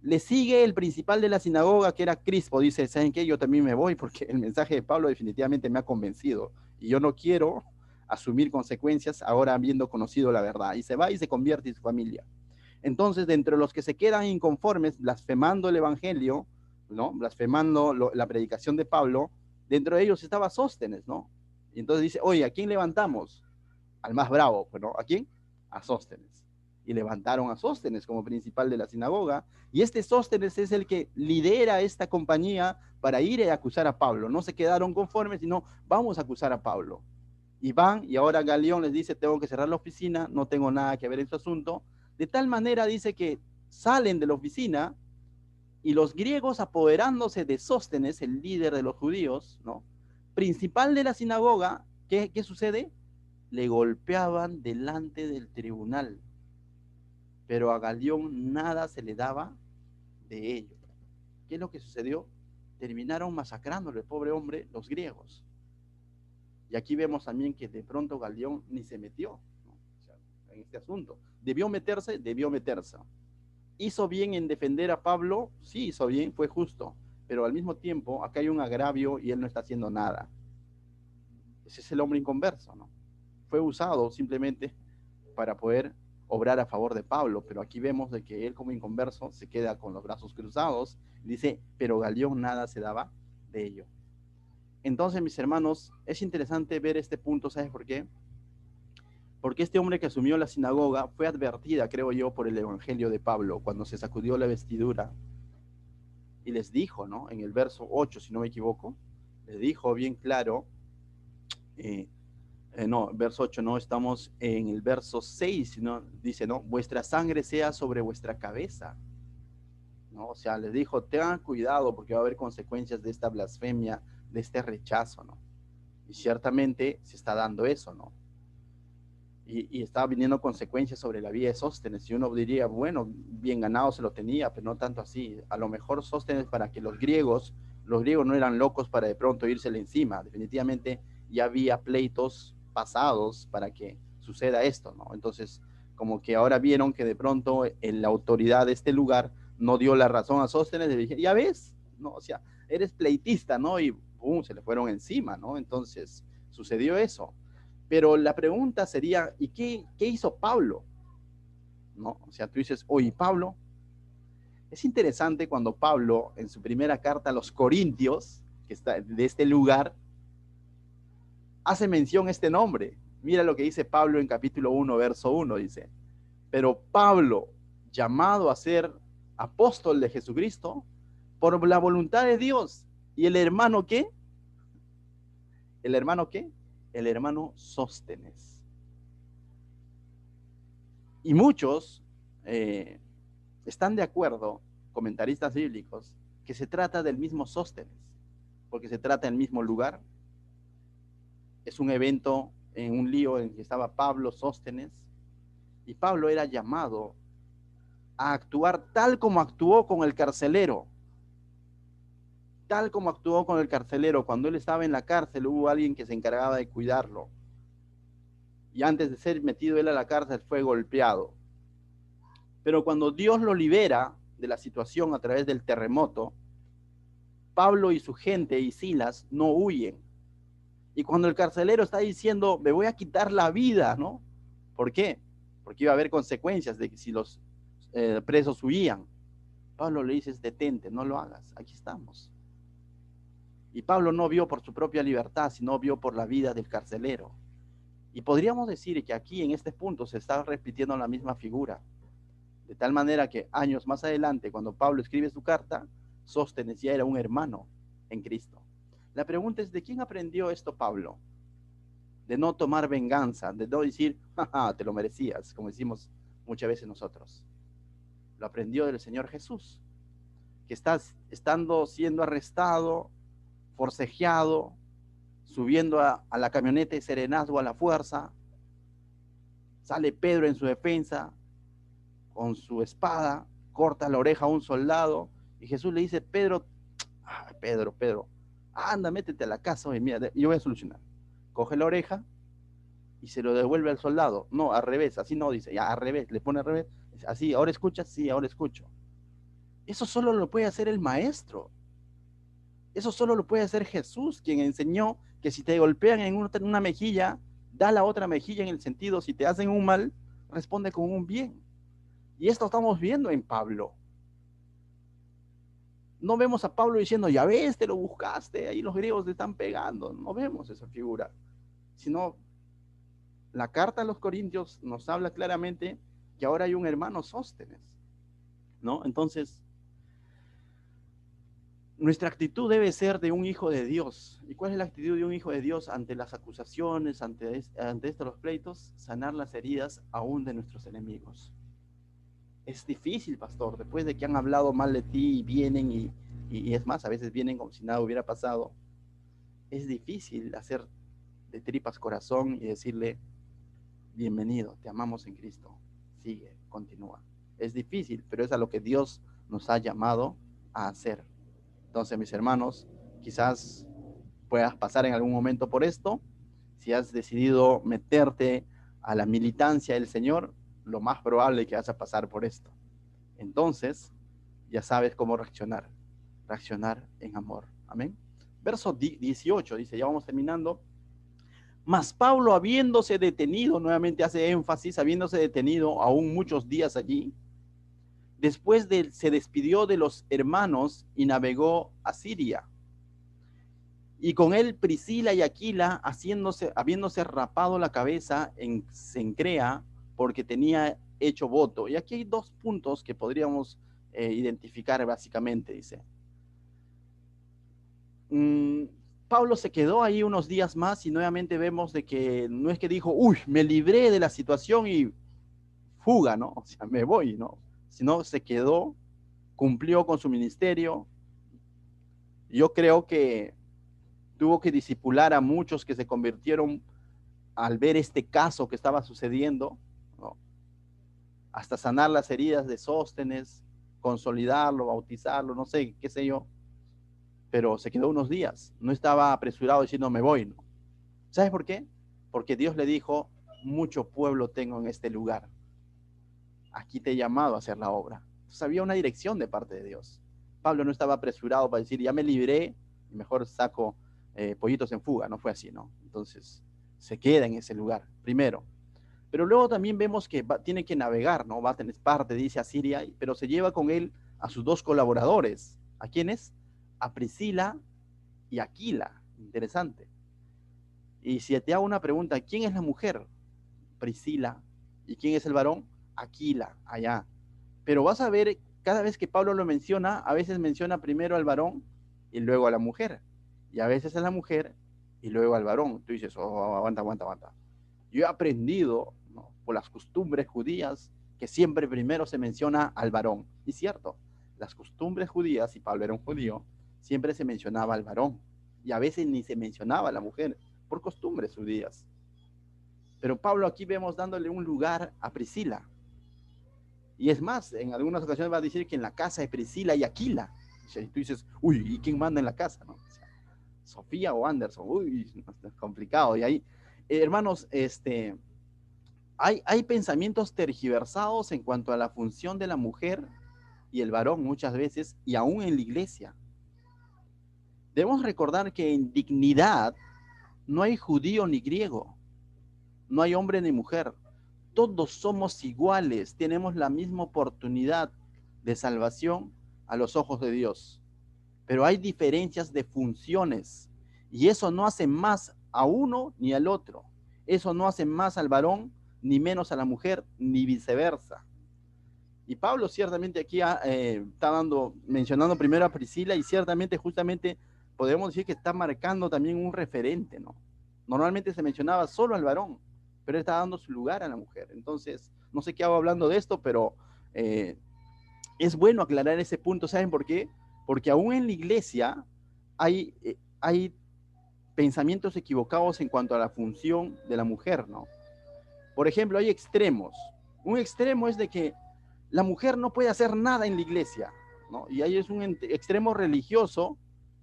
Le sigue el principal de la sinagoga, que era Crispo, dice, ¿saben qué? Yo también me voy porque el mensaje de Pablo definitivamente me ha convencido y yo no quiero asumir consecuencias ahora habiendo conocido la verdad. Y se va y se convierte en su familia. Entonces, de entre los que se quedan inconformes, blasfemando el evangelio, ¿no? Blasfemando la predicación de Pablo, dentro de ellos estaba Sóstenes, ¿no? Y entonces dice, oye, ¿a quién levantamos? Al más bravo, ¿no? ¿A quién? A Sóstenes. Y levantaron a Sóstenes como principal de la sinagoga, y este Sóstenes es el que lidera esta compañía para ir a acusar a Pablo. No se quedaron conformes, sino vamos a acusar a Pablo. Y van, y ahora Galión les dice, tengo que cerrar la oficina, no tengo nada que ver en su asunto. De tal manera dice que salen de la oficina y los griegos apoderándose de Sóstenes, el líder de los judíos, ¿no? Principal de la sinagoga, ¿qué sucede? Le golpeaban delante del tribunal, pero a Galión nada se le daba de ello. ¿Qué es lo que sucedió? Terminaron masacrándole, pobre hombre, los griegos. Y aquí vemos también que de pronto Galión ni se metió, ¿no? O sea, en este asunto. Debió meterse, debió meterse. ¿Hizo bien en defender a Pablo? Sí, hizo bien, fue justo. Pero al mismo tiempo, acá hay un agravio y él no está haciendo nada. Ese es el hombre inconverso, ¿no? Fue usado simplemente para poder obrar a favor de Pablo, pero aquí vemos de que él como inconverso se queda con los brazos cruzados y dice, pero Galión nada se daba de ello. Entonces, mis hermanos, es interesante ver este punto, ¿sabes por qué? Porque este hombre que asumió la sinagoga fue advertida, creo yo, por el evangelio de Pablo, cuando se sacudió la vestidura y les dijo, ¿no? En el verso 8, si no me equivoco, les dijo bien claro, no, verso 8 no, estamos en el verso 6, ¿no? Dice, ¿no? Vuestra sangre sea sobre vuestra cabeza, ¿no? O sea, les dijo, tengan cuidado porque va a haber consecuencias de esta blasfemia, de este rechazo, ¿no? Y ciertamente se está dando eso, ¿no? Y estaba viniendo consecuencias sobre la vida de Sóstenes. Y uno diría, bueno, bien ganado se lo tenía, pero no tanto así. A lo mejor Sóstenes para que los griegos no eran locos para de pronto írsele encima. Definitivamente ya había pleitos pasados para que suceda esto, ¿no? Entonces, como que ahora vieron que de pronto la autoridad de este lugar no dio la razón a Sóstenes, le dije, ya ves, ¿no? O sea, eres pleitista, ¿no? Y pum, se le fueron encima, ¿no? Entonces, sucedió eso. Pero la pregunta sería, ¿y qué hizo Pablo? ¿No? O sea, tú dices, oye, Pablo, es interesante cuando Pablo, en su primera carta a los Corintios, que está de este lugar, hace mención a este nombre. Mira lo que dice Pablo en capítulo 1, verso 1, dice, pero Pablo, llamado a ser apóstol de Jesucristo, por la voluntad de Dios. ¿Y el hermano qué? ¿El hermano qué? El hermano Sóstenes. Y muchos están de acuerdo, comentaristas bíblicos, que se trata del mismo Sóstenes, porque se trata del mismo lugar. Es un evento en un lío en que estaba Pablo, Sóstenes, y Pablo era llamado a actuar tal como actuó con el carcelero. Tal como actuó con el carcelero. Cuando él estaba en la cárcel, hubo alguien que se encargaba de cuidarlo. Y antes de ser metido él a la cárcel, fue golpeado. Pero cuando Dios lo libera de la situación a través del terremoto, Pablo y su gente y Silas no huyen. Y cuando el carcelero está diciendo, me voy a quitar la vida, ¿no? ¿Por qué? Porque iba a haber consecuencias de que si los presos huían. Pablo le dice, detente, no lo hagas, aquí estamos. Y Pablo no vio por su propia libertad, sino vio por la vida del carcelero. Y podríamos decir que aquí en este punto se está repitiendo la misma figura. De tal manera que años más adelante, cuando Pablo escribe su carta, Sóstenes ya era un hermano en Cristo. La pregunta es, ¿de quién aprendió esto Pablo? De no tomar venganza, de no decir, jaja, te lo merecías, como decimos muchas veces nosotros. Lo aprendió del Señor Jesús, que está siendo arrestado, forcejeado, subiendo a la camioneta de serenazgo a la fuerza. Sale Pedro en su defensa, con su espada, corta la oreja a un soldado, y Jesús le dice, Pedro, Pedro, anda, métete a la casa, oye, mira, yo voy a solucionar. Coge la oreja y se lo devuelve al soldado. No, al revés, así no, dice, ya al revés, le pone al revés, así, ahora escuchas, sí, ahora escucho. Eso solo lo puede hacer el maestro. Eso solo lo puede hacer Jesús, quien enseñó que si te golpean en una mejilla, da la otra mejilla, en el sentido, si te hacen un mal, responde con un bien. Y esto estamos viendo en Pablo. No vemos a Pablo diciendo, ya ves, te lo buscaste, ahí los griegos te están pegando. No vemos esa figura. Sino, la carta a los Corintios nos habla claramente que ahora hay un hermano Sóstenes, ¿no? Entonces, nuestra actitud debe ser de un hijo de Dios. ¿Y cuál es la actitud de un hijo de Dios ante las acusaciones, ante estos los pleitos? Sanar las heridas aún de nuestros enemigos. Es difícil, pastor, después de que han hablado mal de ti y vienen y es más, a veces vienen como si nada hubiera pasado. Es difícil hacer de tripas corazón y decirle, bienvenido, te amamos en Cristo, sigue, continúa. Es difícil, pero es a lo que Dios nos ha llamado a hacer. Entonces, mis hermanos, quizás puedas pasar en algún momento por esto. Si has decidido meterte a la militancia del Señor, lo más probable es que vas a pasar por esto. Entonces, ya sabes cómo reaccionar en amor. Amén. Verso 18 dice, ya vamos terminando. Mas Pablo, habiéndose detenido, nuevamente hace énfasis, habiéndose detenido aún muchos días allí, después se despidió de los hermanos y navegó a Siria. Y con él Priscila y Aquila, habiéndose rapado la cabeza en Cencrea, porque tenía hecho voto. Y aquí hay dos puntos que podríamos identificar básicamente, dice. Pablo se quedó ahí unos días más y nuevamente vemos de que no es que dijo, uy, me libré de la situación y fuga, ¿no? O sea, me voy, ¿no? Sino se quedó, cumplió con su ministerio. Yo creo que tuvo que discipular a muchos que se convirtieron al ver este caso que estaba sucediendo, ¿no? Hasta sanar las heridas de Sóstenes, consolidarlo, bautizarlo, no sé, qué sé yo, pero se quedó unos días, no estaba apresurado diciendo me voy, ¿no? ¿Sabes por qué? Porque Dios le dijo, mucho pueblo tengo en este lugar, aquí te he llamado a hacer la obra. Entonces había una dirección de parte de Dios. Pablo no estaba apresurado para decir, ya me libré, y mejor saco pollitos en fuga, no fue así, ¿no? Entonces se queda en ese lugar, primero. Pero luego también vemos que tiene que navegar, ¿no? Va a tener parte, dice, a Siria, pero se lleva con él a sus dos colaboradores. ¿A quiénes? A Priscila y Aquila. Interesante. Y si te hago una pregunta, ¿quién es la mujer? Priscila. ¿Y quién es el varón? Aquila, allá. Pero vas a ver, cada vez que Pablo lo menciona, a veces menciona primero al varón y luego a la mujer. Y a veces a la mujer y luego al varón. Tú dices, oh, aguanta. Yo he aprendido, ¿no?, por las costumbres judías, que siempre primero se menciona al varón. Y cierto, las costumbres judías, y Pablo era un judío, siempre se mencionaba al varón. Y a veces ni se mencionaba a la mujer, por costumbres judías. Pero Pablo aquí vemos dándole un lugar a Priscila. Y es más, en algunas ocasiones va a decir que en la casa de Priscila y Aquila. Y tú dices, uy, ¿y quién manda en la casa, no? O sea, Sofía o Anderson, uy, es complicado. Y ahí, hermanos, hay pensamientos tergiversados en cuanto a la función de la mujer y el varón muchas veces, y aún en la iglesia. Debemos recordar que en dignidad no hay judío ni griego, no hay hombre ni mujer. Todos somos iguales, tenemos la misma oportunidad de salvación a los ojos de Dios. pero hay diferencias de funciones y eso no hace más a uno ni al otro. Eso no hace más al varón ni menos a la mujer, ni viceversa. Y Pablo ciertamente aquí está mencionando primero a Priscila y ciertamente justamente podemos decir que está marcando también un referente, ¿no? Normalmente se mencionaba solo al varón, pero él está dando su lugar a la mujer. Entonces, no sé qué hago hablando de esto, pero es bueno aclarar ese punto. ¿Saben por qué? Porque aún en la iglesia hay pensamientos equivocados en cuanto a la función de la mujer, ¿no? Por ejemplo, hay extremos. Un extremo es de que la mujer no puede hacer nada en la iglesia, ¿no? Y ahí es un extremo religioso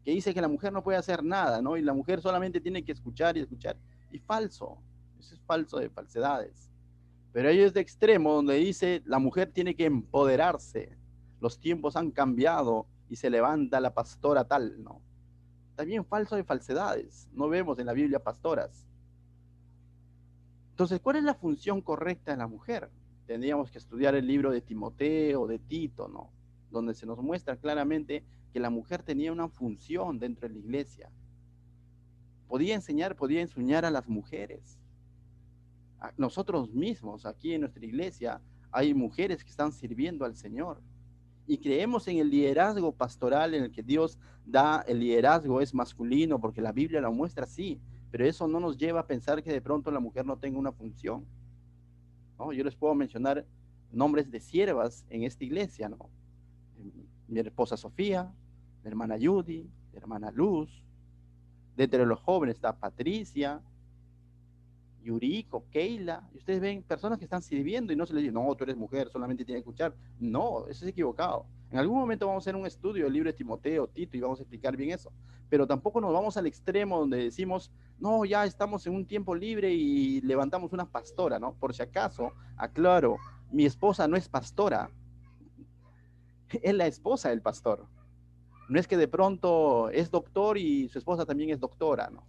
que dice que la mujer no puede hacer nada, ¿no? Y la mujer solamente tiene que escuchar y escuchar. Y falso, eso es falso de falsedades. Pero hay este extremo donde dice la mujer tiene que empoderarse. Los tiempos han cambiado y se levanta la pastora tal, ¿no? También falso de falsedades. No vemos en la Biblia pastoras. Entonces, ¿cuál es la función correcta de la mujer? Tendríamos que estudiar el libro de Timoteo, de Tito, ¿no? Donde se nos muestra claramente que la mujer tenía una función dentro de la iglesia. Podía enseñar a las mujeres. A nosotros mismos, aquí en nuestra iglesia, hay mujeres que están sirviendo al Señor. Y creemos en el liderazgo pastoral en el que Dios da el liderazgo, es masculino, porque la Biblia lo muestra así, pero eso no nos lleva a pensar que de pronto la mujer no tenga una función, ¿no? Yo les puedo mencionar nombres de siervas en esta iglesia, ¿no? Mi esposa Sofía, mi hermana Judy, mi hermana Luz, de entre los jóvenes está Patricia, Yuriko, Keila, y ustedes ven personas que están sirviendo y no se les dice, no, tú eres mujer, solamente tienes que escuchar. No, eso es equivocado. En algún momento vamos a hacer un estudio del libro de Timoteo, Tito, y vamos a explicar bien eso. Pero tampoco nos vamos al extremo donde decimos, no, ya estamos en un tiempo libre y levantamos una pastora, ¿no? Por si acaso, aclaro, mi esposa no es pastora, es la esposa del pastor. No es que de pronto es doctor y su esposa también es doctora, ¿no?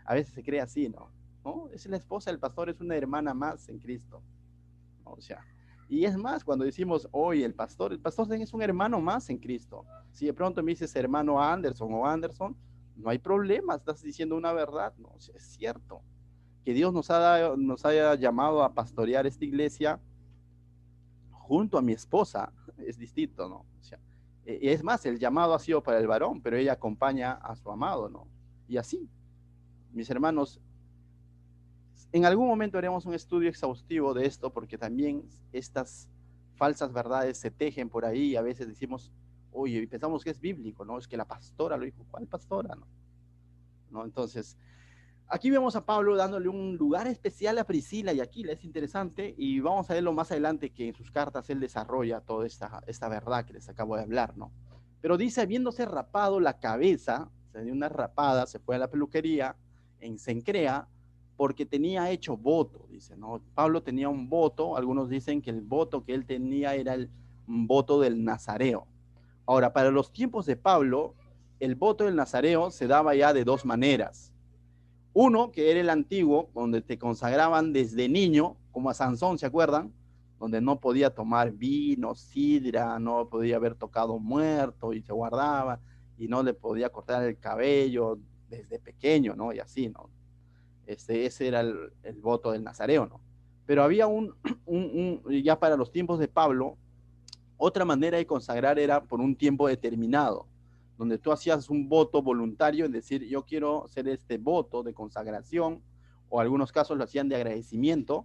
A veces se cree así, ¿no? ¿No? Es la esposa del pastor, es una hermana más en Cristo, ¿no? O sea, y es más, cuando decimos hoy el pastor es un hermano más en Cristo. Si de pronto me dices hermano Anderson o Anderson, no hay problema, estás diciendo una verdad, ¿no? O sea, es cierto que Dios nos haya llamado a pastorear esta iglesia junto a mi esposa, es distinto, ¿no? O sea, es más, el llamado ha sido para el varón, pero ella acompaña a su amado, ¿no? Y así, mis hermanos, en algún momento haremos un estudio exhaustivo de esto porque también estas falsas verdades se tejen por ahí y a veces decimos, oye, y pensamos que es bíblico, ¿no? Es que la pastora lo dijo. ¿Cuál pastora? ¿No? Entonces, aquí vemos a Pablo dándole un lugar especial a Priscila y Aquila, es interesante, y vamos a verlo más adelante que en sus cartas él desarrolla toda esta verdad que les acabo de hablar, ¿no? Pero dice, habiéndose rapado la cabeza, se dio una rapada, se fue a la peluquería en Cencrea, porque tenía hecho voto, dice, ¿no? Pablo tenía un voto, algunos dicen que el voto que él tenía era el voto del Nazareo. Ahora, para los tiempos de Pablo, el voto del Nazareo se daba ya de dos maneras. Uno, que era el antiguo, donde te consagraban desde niño, como a Sansón, ¿se acuerdan? Donde no podía tomar vino, sidra, no podía haber tocado muerto y se guardaba, y no le podía cortar el cabello desde pequeño, ¿no? Y así, ¿no? Ese era el voto del Nazareo, ¿no? Pero había ya para los tiempos de Pablo, otra manera de consagrar era por un tiempo determinado, donde tú hacías un voto voluntario, es decir, yo quiero hacer este voto de consagración, o algunos casos lo hacían de agradecimiento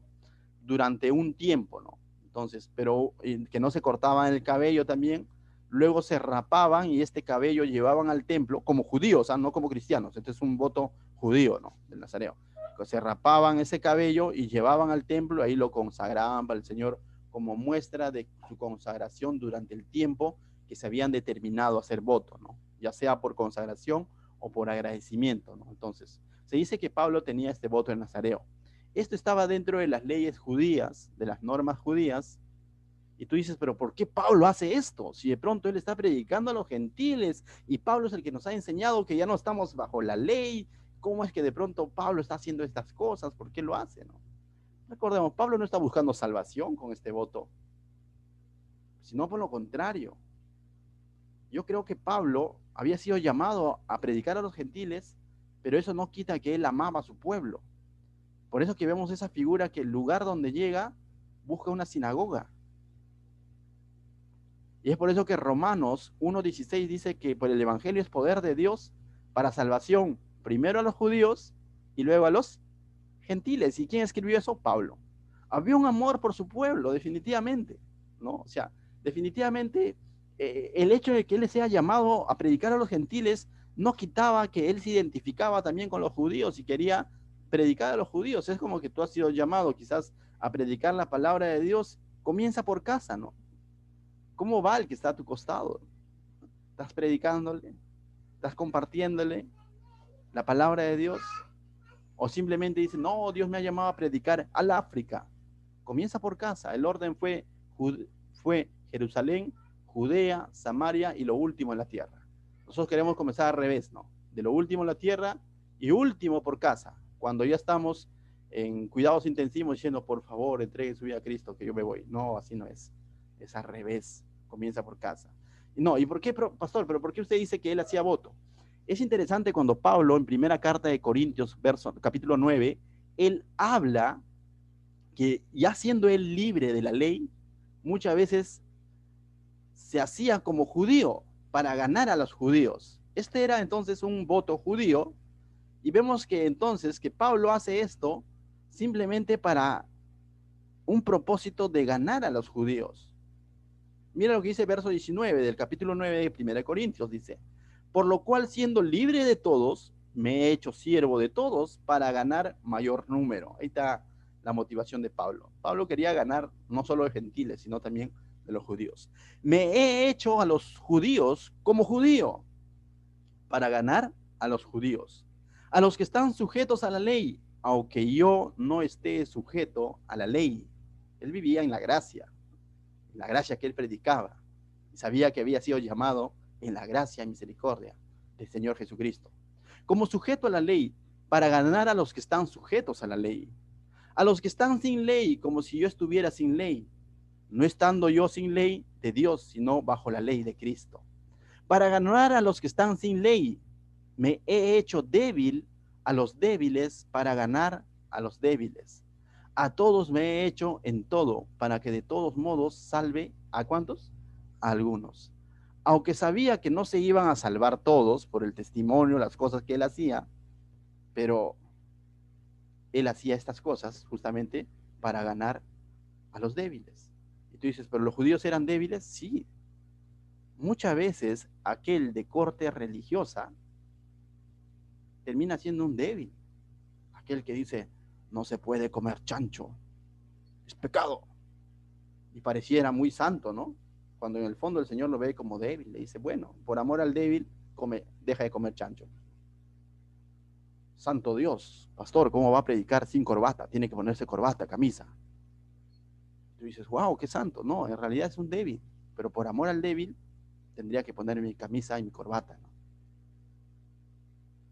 durante un tiempo, ¿no? Entonces, pero que no se cortaban el cabello también, luego se rapaban y este cabello llevaban al templo como judíos, ¿ah? No como cristianos, este es un voto judío, ¿no? Del Nazareo. Se rapaban ese cabello y llevaban al templo, ahí lo consagraban para el Señor como muestra de su consagración durante el tiempo que se habían determinado a hacer voto, ¿no? Ya sea por consagración o por agradecimiento, ¿no? Entonces, se dice que Pablo tenía este voto en Nazareo. Esto estaba dentro de las leyes judías, de las normas judías, y tú dices, pero ¿por qué Pablo hace esto? Si de pronto él está predicando a los gentiles y Pablo es el que nos ha enseñado que ya no estamos bajo la ley, ¿cómo es que de pronto Pablo está haciendo estas cosas? ¿Por qué lo hace? ¿No? Recordemos, Pablo no está buscando salvación con este voto, sino por lo contrario. Yo creo que Pablo había sido llamado a predicar a los gentiles, pero eso no quita que él amaba a su pueblo. Por eso que vemos esa figura que el lugar donde llega busca una sinagoga. Y es por eso que Romanos 1:16 dice que por el evangelio es poder de Dios para salvación, primero a los judíos y luego a los gentiles. ¿Y quién escribió eso? Pablo. Había un amor por su pueblo, definitivamente, ¿no? O sea, definitivamente el hecho de que él sea llamado a predicar a los gentiles no quitaba que él se identificaba también con los judíos y quería predicar a los judíos. Es como que tú has sido llamado quizás a predicar la palabra de Dios. Comienza por casa, ¿no? ¿Cómo va el que está a tu costado? ¿Estás predicándole? ¿Estás compartiéndole la palabra de Dios? O simplemente dice, no, Dios me ha llamado a predicar al África. Comienza por casa. El orden fue Jerusalén, Judea, Samaria y lo último en la tierra. Nosotros queremos comenzar al revés, ¿no? De lo último en la tierra y último por casa. Cuando ya estamos en cuidados intensivos diciendo, por favor, entreguen su vida a Cristo, que yo me voy. No, así no es. Es al revés. Comienza por casa. No, ¿y por qué, pastor? ¿Pero por qué usted dice que él hacía voto? Es interesante cuando Pablo, en primera carta de Corintios, capítulo 9, él habla que ya siendo él libre de la ley, muchas veces se hacía como judío para ganar a los judíos. Este era entonces un voto judío, y vemos que entonces que Pablo hace esto simplemente para un propósito de ganar a los judíos. Mira lo que dice el verso 19 del capítulo 9 de 1 Corintios, dice, por lo cual siendo libre de todos, me he hecho siervo de todos para ganar mayor número. Ahí está la motivación de Pablo. Pablo quería ganar no solo de gentiles, sino también de los judíos. Me he hecho a los judíos como judío para ganar a los judíos, a los que están sujetos a la ley, aunque yo no esté sujeto a la ley. Él vivía en la gracia que él predicaba, y sabía que había sido llamado en la gracia y misericordia del Señor Jesucristo. Como sujeto a la ley, para ganar a los que están sujetos a la ley, a los que están sin ley, como si yo estuviera sin ley, no estando yo sin ley de Dios, sino bajo la ley de Cristo. Para ganar a los que están sin ley, me he hecho débil a los débiles para ganar a los débiles. A todos me he hecho en todo, para que de todos modos salve ¿a cuántos? A algunos. Aunque sabía que no se iban a salvar todos por el testimonio, las cosas que él hacía, pero él hacía estas cosas justamente para ganar a los débiles. Y tú dices, ¿pero los judíos eran débiles? Sí. Muchas veces aquel de corte religiosa termina siendo un débil. Aquel que dice, no se puede comer chancho, es pecado. Y pareciera muy santo, ¿no? Cuando en el fondo el Señor lo ve como débil. Le dice, bueno, por amor al débil, deja de comer chancho. Santo Dios, pastor, ¿cómo va a predicar sin corbata? Tiene que ponerse corbata, camisa. Tú dices, wow, qué santo. No, en realidad es un débil. Pero por amor al débil, tendría que poner mi camisa y mi corbata, ¿no?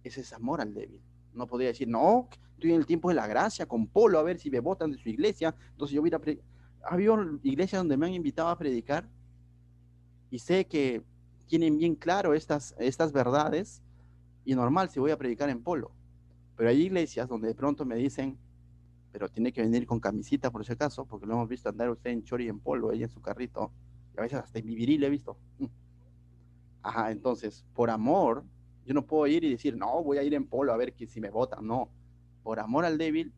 Ese es amor al débil. No podría decir, no, estoy en el tiempo de la gracia, con polo, a ver si me votan de su iglesia. Entonces yo voy a ir a predicar. Ha habido iglesias donde me han invitado a predicar y sé que tienen bien claro estas verdades, y normal si voy a predicar en polo. Pero hay iglesias donde de pronto me dicen, pero tiene que venir con camisita por ese caso, porque lo hemos visto andar usted en chori y en polo, ella en su carrito, y a veces hasta en mi viril he visto. Ajá, entonces, por amor, yo no puedo ir y decir, no, voy a ir en polo a ver que si me votan. No, por amor al débil,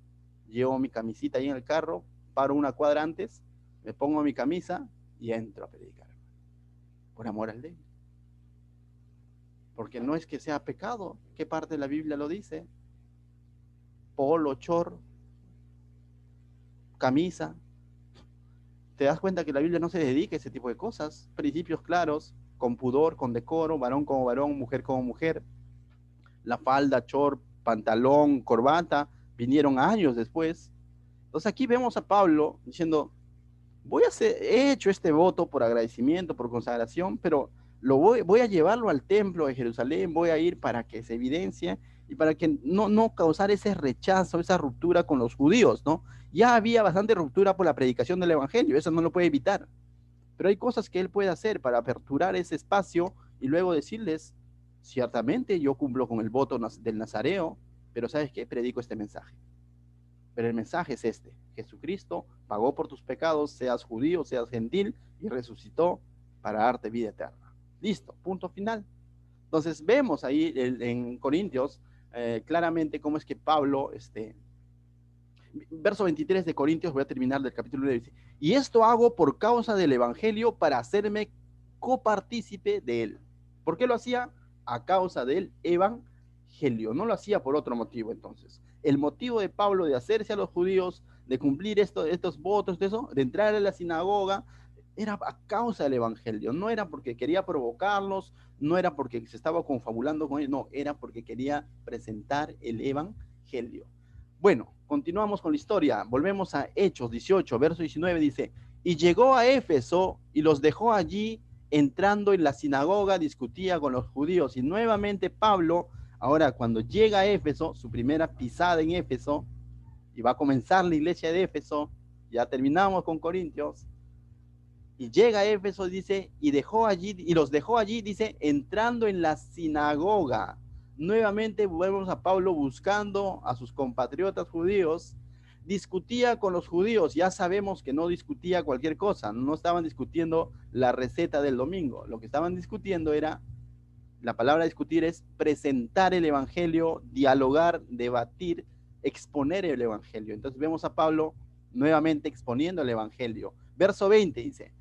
llevo mi camisita ahí en el carro, paro una cuadra antes, me pongo mi camisa y entro a predicar. Por amor al débil. Porque no es que sea pecado. ¿Qué parte de la Biblia lo dice? Polo, chor, camisa. Te das cuenta que la Biblia no se dedica a ese tipo de cosas. Principios claros, con pudor, con decoro, varón como varón, mujer como mujer. La falda, chor, pantalón, corbata, vinieron años después. Entonces aquí vemos a Pablo diciendo, he hecho este voto por agradecimiento, por consagración, pero voy a llevarlo al templo de Jerusalén, voy a ir para que se evidencie y para que no causar ese rechazo, esa ruptura con los judíos, ¿no? Ya había bastante ruptura por la predicación del evangelio, eso no lo puede evitar, pero hay cosas que él puede hacer para aperturar ese espacio y luego decirles, ciertamente yo cumplo con el voto del Nazareo, pero ¿sabes qué? Predico este mensaje. Pero el mensaje es este: Jesucristo pagó por tus pecados, seas judío, seas gentil, y resucitó para darte vida eterna. Listo, punto final. Entonces vemos ahí en Corintios claramente cómo es que Pablo, verso 23 de Corintios, voy a terminar del capítulo 9, dice, y esto hago por causa del evangelio para hacerme copartícipe de él. ¿Por qué lo hacía? A causa del evangelio, no lo hacía por otro motivo. Entonces, el motivo de Pablo de hacerse a los judíos, de cumplir estos votos, de entrar a la sinagoga, era a causa del evangelio, no era porque quería provocarlos, no era porque se estaba confabulando con ellos, no, era porque quería presentar el evangelio. Bueno, continuamos con la historia, volvemos a Hechos 18, verso 19, dice, y llegó a Éfeso y los dejó allí, entrando en la sinagoga, discutía con los judíos, y nuevamente Pablo, ahora cuando llega a Éfeso, su primera pisada en Éfeso, y va a comenzar la iglesia de Éfeso, ya terminamos con Corintios, y llega a Éfeso, dice, y los dejó allí, dice, entrando en la sinagoga. Nuevamente volvemos a Pablo buscando a sus compatriotas judíos, discutía con los judíos, ya sabemos que no discutía cualquier cosa, no estaban discutiendo la receta del domingo, lo que estaban discutiendo era, la palabra discutir es presentar el evangelio, dialogar, debatir, exponer el evangelio. Entonces vemos a Pablo nuevamente exponiendo el evangelio. Verso 20 dice,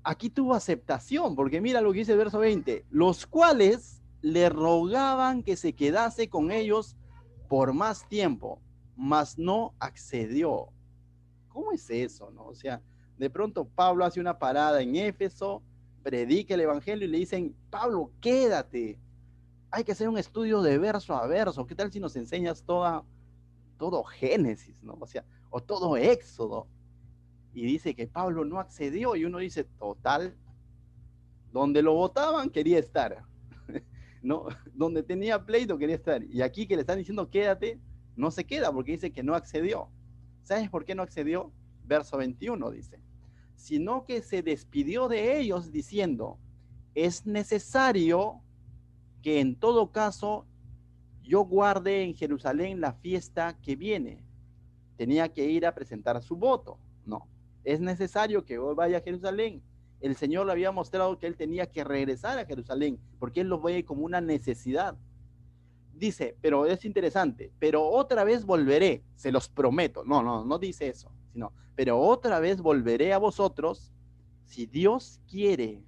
aquí tuvo aceptación, porque mira lo que dice el verso 20, los cuales le rogaban que se quedase con ellos por más tiempo, mas no accedió. ¿Cómo es eso, no? O sea, de pronto Pablo hace una parada en Éfeso, predica el evangelio y le dicen, Pablo, quédate. Hay que hacer un estudio de verso a verso. ¿Qué tal si nos enseñas todo Génesis, ¿no? O sea, o todo Éxodo. Y dice que Pablo no accedió y uno dice, total, donde lo votaban quería estar, ¿no? Donde tenía pleito quería estar. Y aquí que le están diciendo quédate, no se queda porque dice que no accedió. ¿Sabes por qué no accedió? Verso 21 dice, sino que se despidió de ellos diciendo, es necesario que en todo caso yo guarde en Jerusalén la fiesta que viene. Tenía que ir a presentar su voto. No, es necesario que hoy vaya a Jerusalén. El Señor le había mostrado que él tenía que regresar a Jerusalén, porque él lo ve como una necesidad. Dice, pero es interesante, pero otra vez volveré, se los prometo. No dice eso, sino, pero otra vez volveré a vosotros, si Dios quiere,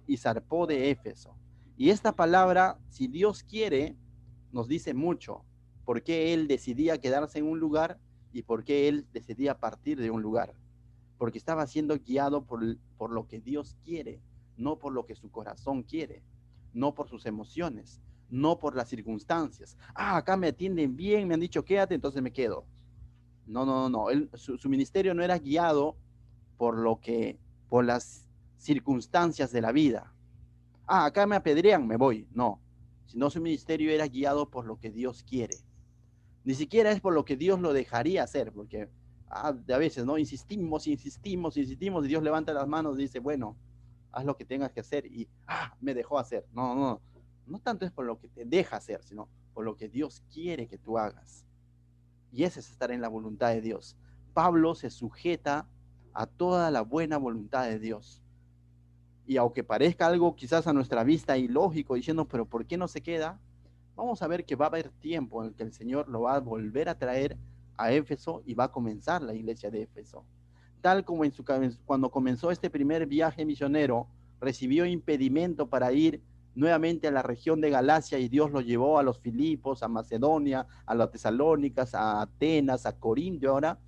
y zarpó de Éfeso. Y esta palabra, si Dios quiere, nos dice mucho, por qué él decidía quedarse en un lugar y por qué él decidía partir de un lugar. Porque estaba siendo guiado por lo que Dios quiere, no por lo que su corazón quiere, no por sus emociones, no por las circunstancias. Acá me atienden bien, me han dicho quédate, entonces me quedo. No. Su ministerio no era guiado por las circunstancias de la vida. Acá me apedrean, me voy. No, sino su ministerio era guiado por lo que Dios quiere. Ni siquiera es por lo que Dios lo dejaría hacer, porque a veces, ¿no? Insistimos, y Dios levanta las manos y dice, bueno, haz lo que tengas que hacer y, me dejó hacer. No tanto es por lo que te deja hacer, sino por lo que Dios quiere que tú hagas. Y ese es estar en la voluntad de Dios. Pablo se sujeta a toda la buena voluntad de Dios. Y aunque parezca algo quizás a nuestra vista ilógico, diciendo, pero ¿por qué no se queda? Vamos a ver que va a haber tiempo en el que el Señor lo va a volver a traer a Éfeso y va a comenzar la iglesia de Éfeso. Tal como cuando comenzó este primer viaje misionero, recibió impedimento para ir nuevamente a la región de Galacia y Dios lo llevó a los Filipos, a Macedonia, a las Tesalónicas, a Atenas, a Corinto. Ahora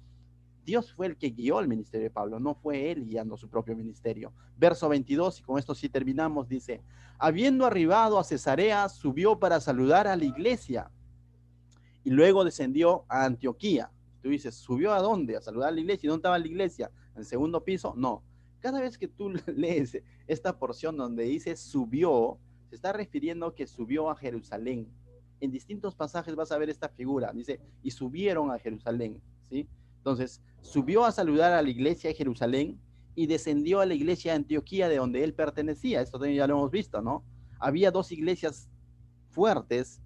Dios fue el que guió el ministerio de Pablo, no fue él guiando su propio ministerio. Verso 22, y con esto sí terminamos, dice, habiendo arribado a Cesarea, subió para saludar a la iglesia y luego descendió a Antioquía. Tú dices, ¿subió a dónde? A saludar a la iglesia. ¿Y dónde estaba la iglesia? ¿En el segundo piso? No. Cada vez que tú lees esta porción donde dice subió, se está refiriendo que subió a Jerusalén. En distintos pasajes vas a ver esta figura. Dice, y subieron a Jerusalén, ¿sí? Entonces, subió a saludar a la iglesia de Jerusalén y descendió a la iglesia de Antioquía, de donde él pertenecía. Esto también ya lo hemos visto, ¿no? Había dos iglesias fuertes,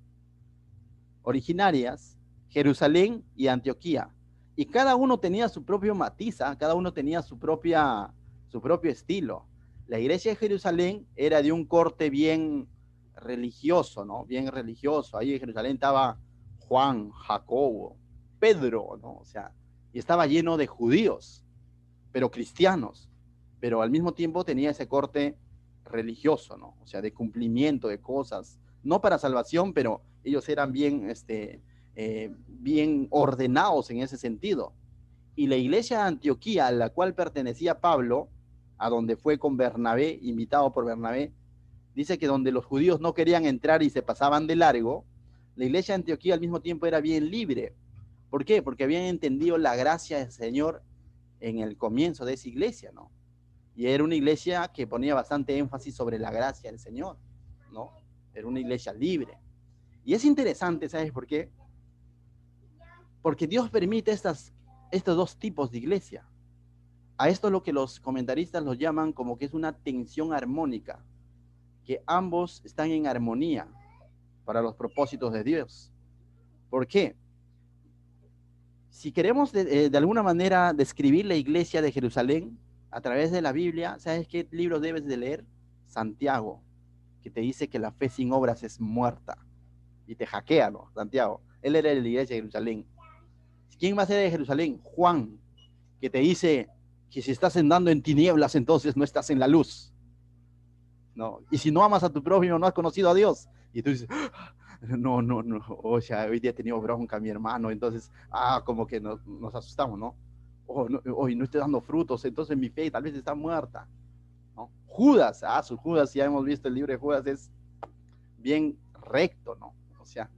originarias, Jerusalén y Antioquía. Y cada uno tenía su propio matiz, cada uno tenía su propio estilo. La iglesia de Jerusalén era de un corte bien religioso, ¿no? Bien religioso. Ahí en Jerusalén estaba Juan, Jacobo, Pedro, ¿no? O sea, y estaba lleno de judíos, pero cristianos, pero al mismo tiempo tenía ese corte religioso, ¿no? O sea, de cumplimiento de cosas, no para salvación, pero ellos eran bien ordenados en ese sentido. Y la iglesia de Antioquía, a la cual pertenecía Pablo, a donde fue con Bernabé, invitado por Bernabé, dice que donde los judíos no querían entrar y se pasaban de largo, la iglesia de Antioquía al mismo tiempo era bien libre. ¿Por qué? Porque habían entendido la gracia del Señor en el comienzo de esa iglesia, ¿no? Y era una iglesia que ponía bastante énfasis sobre la gracia del Señor, ¿no? Era una iglesia libre. Y es interesante, ¿sabes por qué? Porque Dios permite estos dos tipos de iglesia. A esto es lo que los comentaristas los llaman como que es una tensión armónica, que ambos están en armonía para los propósitos de Dios. ¿Por qué? Si queremos de alguna manera describir la iglesia de Jerusalén a través de la Biblia, ¿sabes qué libro debes de leer? Santiago, que te dice que la fe sin obras es muerta. Y te hackea, ¿no? Santiago. Él era de la iglesia de Jerusalén. ¿Quién va a ser de Jerusalén? Juan, que te dice que si estás andando en tinieblas, entonces no estás en la luz. ¿No? Y si no amas a tu prójimo, no has conocido a Dios. Y tú dices, no, o sea, hoy día he tenido bronca mi hermano, entonces, como que nos asustamos, ¿no? Hoy no estoy dando frutos, entonces mi fe tal vez está muerta, ¿no? Judas, su Judas, ya hemos visto el libro de Judas, es bien recto, ¿no? O sea,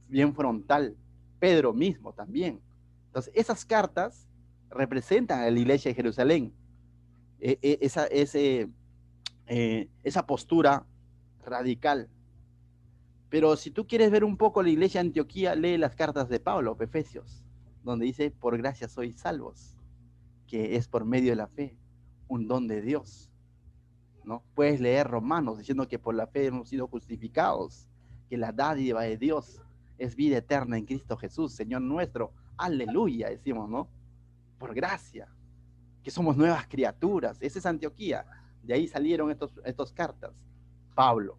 bien frontal. Pedro mismo también. Entonces, esas cartas representan a la iglesia de Jerusalén. Esa postura radical. Pero si tú quieres ver un poco la iglesia de Antioquía, lee las cartas de Pablo, Efesios, donde dice, por gracia sois salvos, que es por medio de la fe, un don de Dios, ¿no? Puedes leer Romanos, diciendo que por la fe hemos sido justificados, que la dádiva de Dios es vida eterna en Cristo Jesús, Señor nuestro, aleluya, decimos, ¿no? Por gracia, que somos nuevas criaturas, esa es Antioquía, de ahí salieron estos cartas. Pablo.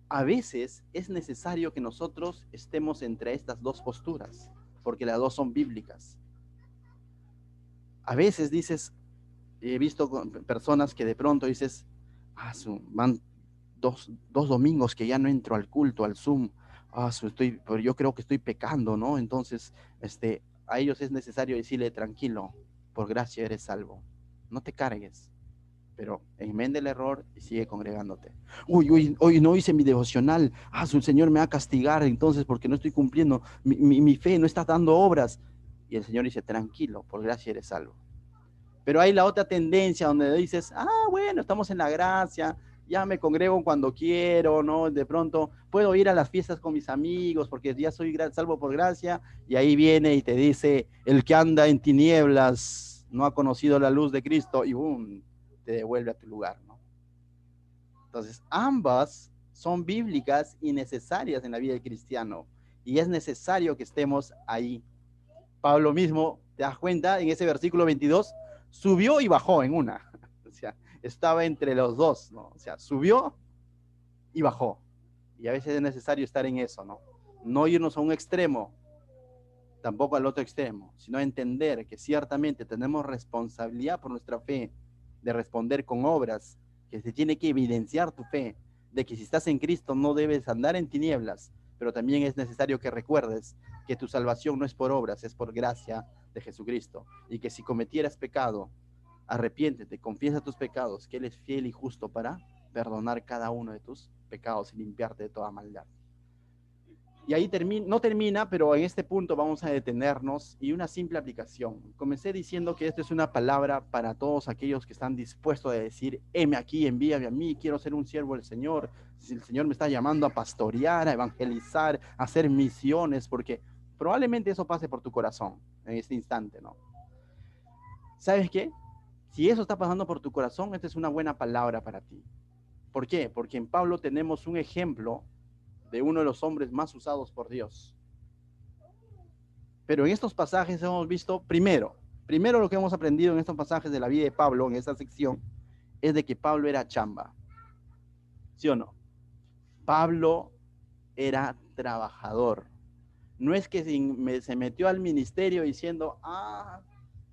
A veces es necesario que nosotros estemos entre estas dos posturas, porque las dos son bíblicas. A veces dices, he visto personas que de pronto dices, van dos domingos que ya no entro al culto, al Zoom, pero yo creo que estoy pecando, ¿no? Entonces, a ellos es necesario decirle, tranquilo, por gracia eres salvo, no te cargues, pero enmenda el error y sigue congregándote. Hoy no hice mi devocional, el Señor me va a castigar entonces porque no estoy cumpliendo, mi fe no está dando obras. Y el Señor dice, tranquilo, por gracia eres salvo. Pero hay la otra tendencia donde dices, bueno, estamos en la gracia, ya me congrego cuando quiero, ¿no? De pronto puedo ir a las fiestas con mis amigos porque ya soy salvo por gracia, y ahí viene y te dice, el que anda en tinieblas no ha conocido la luz de Cristo, y ¡boom!, te devuelve a tu lugar, ¿no? Entonces, ambas son bíblicas y necesarias en la vida del cristiano, y es necesario que estemos ahí. Pablo mismo, te das cuenta, en ese versículo 22, subió y bajó en una. O sea, estaba entre los dos, ¿no? O sea, subió y bajó. Y a veces es necesario estar en eso, ¿no? No irnos a un extremo, tampoco al otro extremo, sino entender que ciertamente tenemos responsabilidad por nuestra fe, de responder con obras, que se tiene que evidenciar tu fe, de que si estás en Cristo no debes andar en tinieblas, pero también es necesario que recuerdes que tu salvación no es por obras, es por gracia de Jesucristo, y que si cometieras pecado, arrepiéntete, confiesa tus pecados, que Él es fiel y justo para perdonar cada uno de tus pecados y limpiarte de toda maldad. Y ahí no termina, pero en este punto vamos a detenernos y una simple aplicación. Comencé diciendo que esta es una palabra para todos aquellos que están dispuestos a decir, heme aquí, envíame a mí, quiero ser un siervo del Señor. Si el Señor me está llamando a pastorear, a evangelizar, a hacer misiones, porque probablemente eso pase por tu corazón en este instante, ¿no? ¿Sabes qué? Si eso está pasando por tu corazón, esta es una buena palabra para ti. ¿Por qué? Porque en Pablo tenemos un ejemplo de uno de los hombres más usados por Dios. Pero en estos pasajes hemos visto, primero lo que hemos aprendido en estos pasajes de la vida de Pablo, en esta sección, es de que Pablo era chamba. ¿Sí o no? Pablo era trabajador. No es que se metió al ministerio diciendo,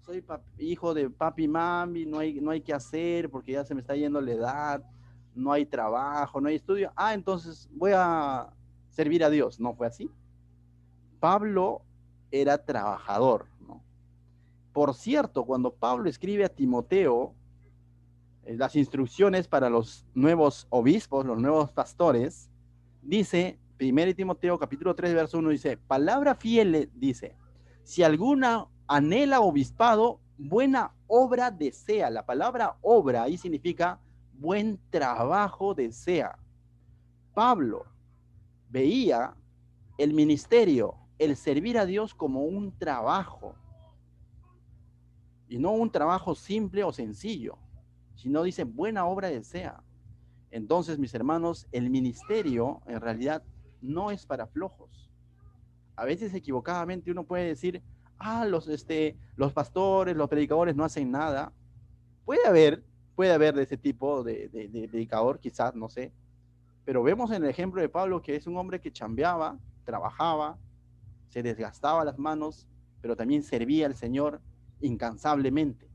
soy hijo de papi y mami, no hay que hacer porque ya se me está yendo la edad, no hay trabajo, no hay estudio. Entonces voy a servir a Dios. No fue así. Pablo era trabajador, ¿no? Por cierto, cuando Pablo escribe a Timoteo las instrucciones para los nuevos obispos, los nuevos pastores, dice, 1 Timoteo capítulo 3, verso 1, dice, palabra fiel, dice, si alguna anhela obispado, buena obra desea. La palabra obra ahí significa buen trabajo desea. Pablo veía el ministerio, el servir a Dios como un trabajo, y no un trabajo simple o sencillo, sino dice buena obra desea. Entonces, mis hermanos, el ministerio en realidad no es para flojos. A veces equivocadamente uno puede decir, los pastores, los predicadores no hacen nada. Puede haber de ese tipo de predicador, quizás, no sé. Pero vemos en el ejemplo de Pablo que es un hombre que chambeaba, trabajaba, se desgastaba las manos, pero también servía al Señor incansablemente,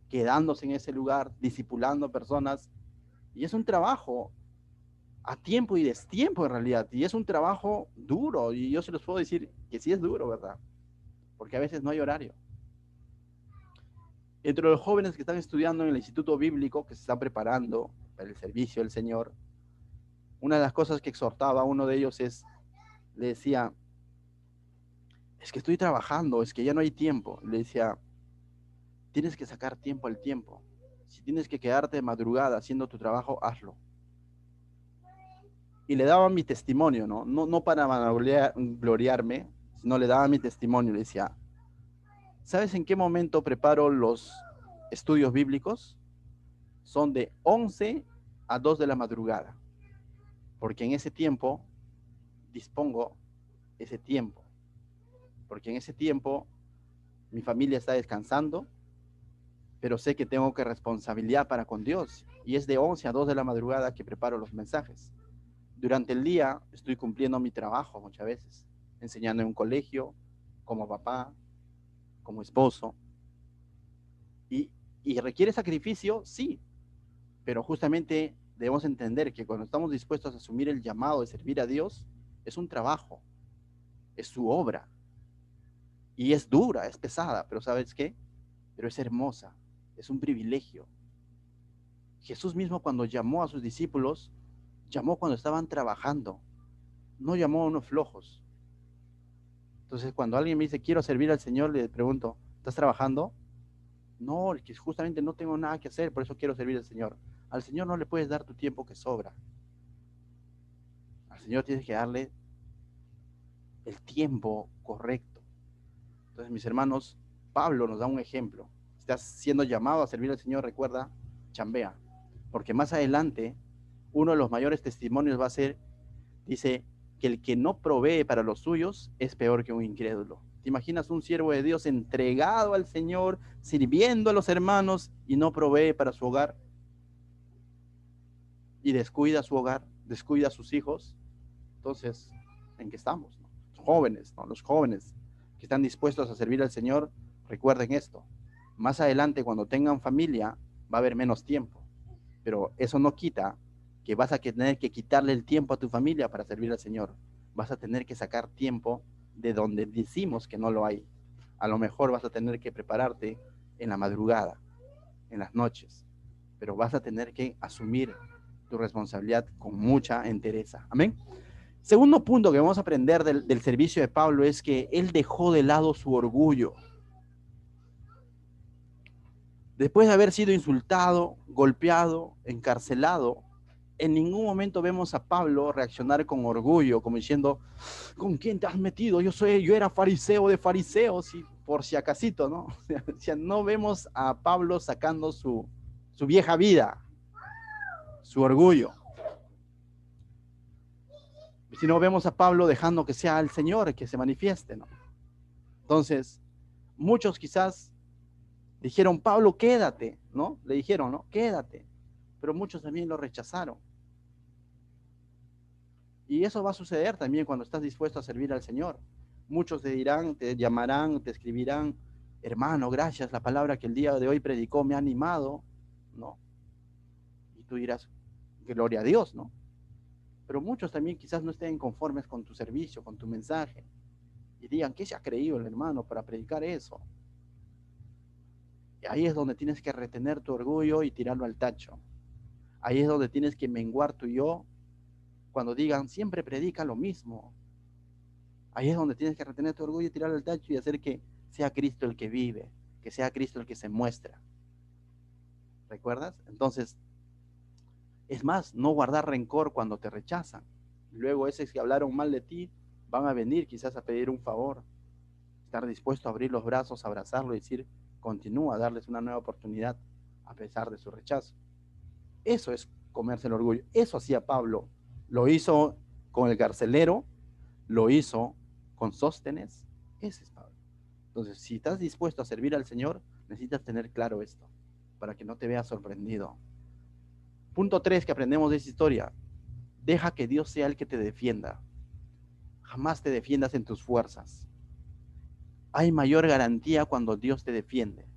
quedándose en ese lugar, discipulando personas. Y es un trabajo a tiempo y destiempo en realidad, y es un trabajo duro, y yo se los puedo decir que sí es duro, ¿verdad? Porque a veces no hay horario. Entre los jóvenes que están estudiando en el Instituto Bíblico, que se están preparando para el servicio del Señor, una de las cosas que exhortaba a uno de ellos le decía, es que estoy trabajando, es que ya no hay tiempo. Le decía, tienes que sacar tiempo al tiempo. Si tienes que quedarte de madrugada haciendo tu trabajo, hazlo. Y le daba mi testimonio, no para gloriarme, sino le daba mi testimonio. Le decía, ¿sabes en qué momento preparo los estudios bíblicos? Son de 11 a 2 de la madrugada, porque en ese tiempo dispongo ese tiempo, porque en ese tiempo mi familia está descansando, pero sé que tengo que responsabilidad para con Dios, y es de 11 a 2 de la madrugada que preparo los mensajes. Durante el día estoy cumpliendo mi trabajo muchas veces, enseñando en un colegio, como papá, como esposo, y requiere sacrificio, sí, pero justamente debemos entender que cuando estamos dispuestos a asumir el llamado de servir a Dios, es un trabajo, es su obra, y es dura, es pesada, pero ¿sabes qué? Pero es hermosa, es un privilegio. Jesús mismo cuando llamó a sus discípulos, llamó cuando estaban trabajando, no llamó a unos flojos. Entonces, cuando alguien me dice, quiero servir al Señor, le pregunto, ¿estás trabajando? No, que justamente no tengo nada que hacer, por eso quiero servir al Señor. Al Señor no le puedes dar tu tiempo que sobra. Al Señor tienes que darle el tiempo correcto. Entonces, mis hermanos, Pablo nos da un ejemplo. Estás siendo llamado a servir al Señor, recuerda, chambea. Porque más adelante, uno de los mayores testimonios va a ser, dice, que el que no provee para los suyos es peor que un incrédulo. ¿Te imaginas un siervo de Dios entregado al Señor, sirviendo a los hermanos y no provee para su hogar? Y descuida su hogar, descuida a sus hijos. Entonces, ¿en qué estamos? Los jóvenes, ¿no? Los jóvenes que están dispuestos a servir al Señor, recuerden esto. Más adelante, cuando tengan familia, va a haber menos tiempo. Pero eso no quita que vas a tener que quitarle el tiempo a tu familia para servir al Señor. Vas a tener que sacar tiempo de donde decimos que no lo hay. A lo mejor vas a tener que prepararte en la madrugada, en las noches, pero vas a tener que asumir tu responsabilidad con mucha entereza. Amén. Segundo punto que vamos a aprender del servicio de Pablo es que él dejó de lado su orgullo. Después de haber sido insultado, golpeado, encarcelado, en ningún momento vemos a Pablo reaccionar con orgullo, como diciendo, ¿con quién te has metido? Yo era fariseo de fariseos y por si acasito, ¿no? O sea, no vemos a Pablo sacando su vieja vida, su orgullo, sino vemos a Pablo dejando que sea el Señor que se manifieste, ¿no? Entonces, muchos quizás dijeron, Pablo, quédate, ¿no? Le dijeron, ¿no? Quédate. Pero muchos también lo rechazaron. Y eso va a suceder también cuando estás dispuesto a servir al Señor. Muchos te dirán, te llamarán, te escribirán, hermano, gracias, la palabra que el día de hoy predicó me ha animado, ¿no? Y tú dirás, gloria a Dios, ¿no? Pero muchos también quizás no estén conformes con tu servicio, con tu mensaje. Y digan, ¿qué se ha creído el hermano para predicar eso? Y ahí es donde tienes que retener tu orgullo y tirarlo al tacho. Ahí es donde tienes que menguar tu yo cuando digan, siempre predica lo mismo. Ahí es donde tienes que retener tu orgullo y tirarlo al tacho y hacer que sea Cristo el que vive, que sea Cristo el que se muestra. ¿Recuerdas? Entonces, es más, no guardar rencor cuando te rechazan. Luego esos que hablaron mal de ti van a venir quizás a pedir un favor. Estar dispuesto a abrir los brazos, abrazarlo y decir, continúa, darles una nueva oportunidad a pesar de su rechazo. Eso es comerse el orgullo. Eso hacía Pablo. Lo hizo con el carcelero, lo hizo con Sóstenes. Ese es Pablo. Entonces, si estás dispuesto a servir al Señor, necesitas tener claro esto, para que no te veas sorprendido. Punto 3 que aprendemos de esta historia. Deja que Dios sea el que te defienda. Jamás te defiendas en tus fuerzas. Hay mayor garantía cuando Dios te defiende.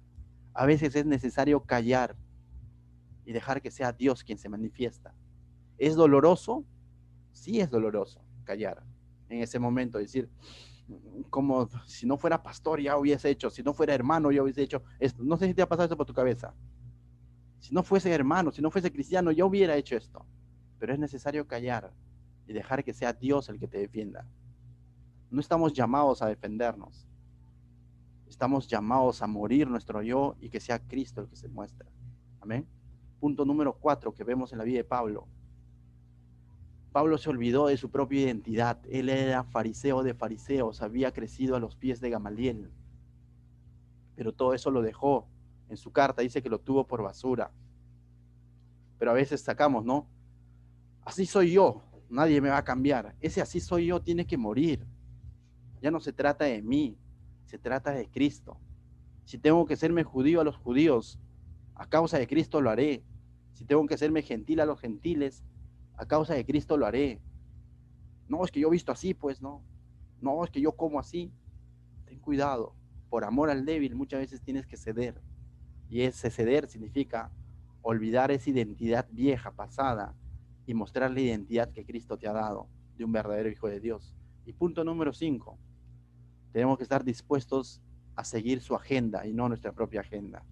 A veces es necesario callar y dejar que sea Dios quien se manifiesta. ¿Es doloroso? Sí es doloroso callar en ese momento, decir, como si no fuera pastor ya hubiese hecho, si no fuera hermano ya hubiese hecho esto. No sé si te ha pasado eso por tu cabeza. Si no fuese hermano, si no fuese cristiano, ya hubiera hecho esto. Pero es necesario callar y dejar que sea Dios el que te defienda. No estamos llamados a defendernos. Estamos llamados a morir nuestro yo y que sea Cristo el que se muestra. Amén. Punto número 4 que vemos en la vida de Pablo. Pablo se olvidó de su propia identidad. Él era fariseo de fariseos, había crecido a los pies de Gamaliel. Pero todo eso lo dejó. En su carta dice que lo tuvo por basura. Pero a veces sacamos, ¿no? Así soy yo, nadie me va a cambiar. Ese así soy yo tiene que morir. Ya no se trata de mí, se trata de Cristo. Si tengo que serme judío a los judíos, a causa de Cristo lo haré. Si tengo que serme gentil a los gentiles, a causa de Cristo lo haré. No, es que yo he visto así, pues no. No, es que yo como así. Ten cuidado. Por amor al débil muchas veces tienes que ceder. Y ese ceder significa olvidar esa identidad vieja, pasada, y mostrar la identidad que Cristo te ha dado de un verdadero hijo de Dios. Y punto número 5. Tenemos que estar dispuestos a seguir su agenda y no nuestra propia agenda.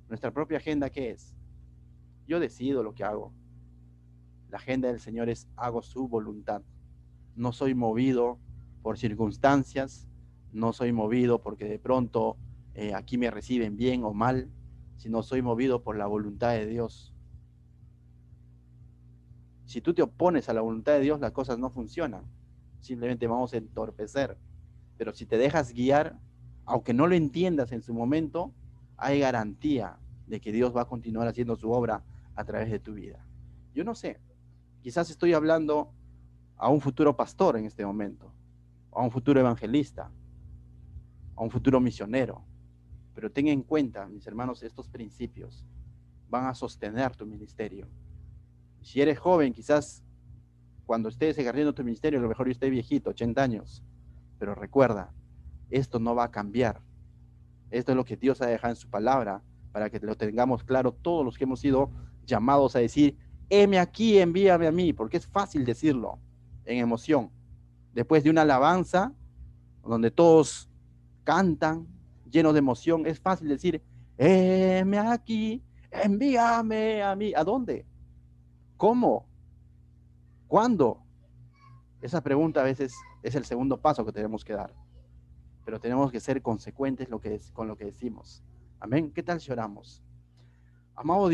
¿Nuestra propia agenda qué es? Yo decido lo que hago. La agenda del Señor es hago su voluntad. No soy movido por circunstancias, no soy movido porque de pronto aquí me reciben bien o mal, sino soy movido por la voluntad de Dios. Si tú te opones a la voluntad de Dios, las cosas no funcionan. Simplemente vamos a entorpecer. Pero si te dejas guiar, aunque no lo entiendas en su momento, hay garantía de que Dios va a continuar haciendo su obra a través de tu vida. Yo no sé, quizás estoy hablando a un futuro pastor en este momento, a un futuro evangelista, a un futuro misionero. Pero ten en cuenta, mis hermanos, estos principios van a sostener tu ministerio. Si eres joven, quizás cuando estés ejerciendo tu ministerio, a lo mejor yo esté viejito, 80 años. Pero recuerda, esto no va a cambiar. Esto es lo que Dios ha dejado en su palabra, para que lo tengamos claro todos los que hemos sido llamados a decir, heme aquí, envíame a mí, porque es fácil decirlo en emoción. Después de una alabanza, donde todos cantan, llenos de emoción, es fácil decir, heme aquí, envíame a mí. ¿A dónde? ¿Cómo? ¿Cuándo? Esa pregunta a veces es el segundo paso que tenemos que dar. Pero tenemos que ser consecuentes con lo que decimos. Amén. ¿Qué tal si oramos? Amado Dios,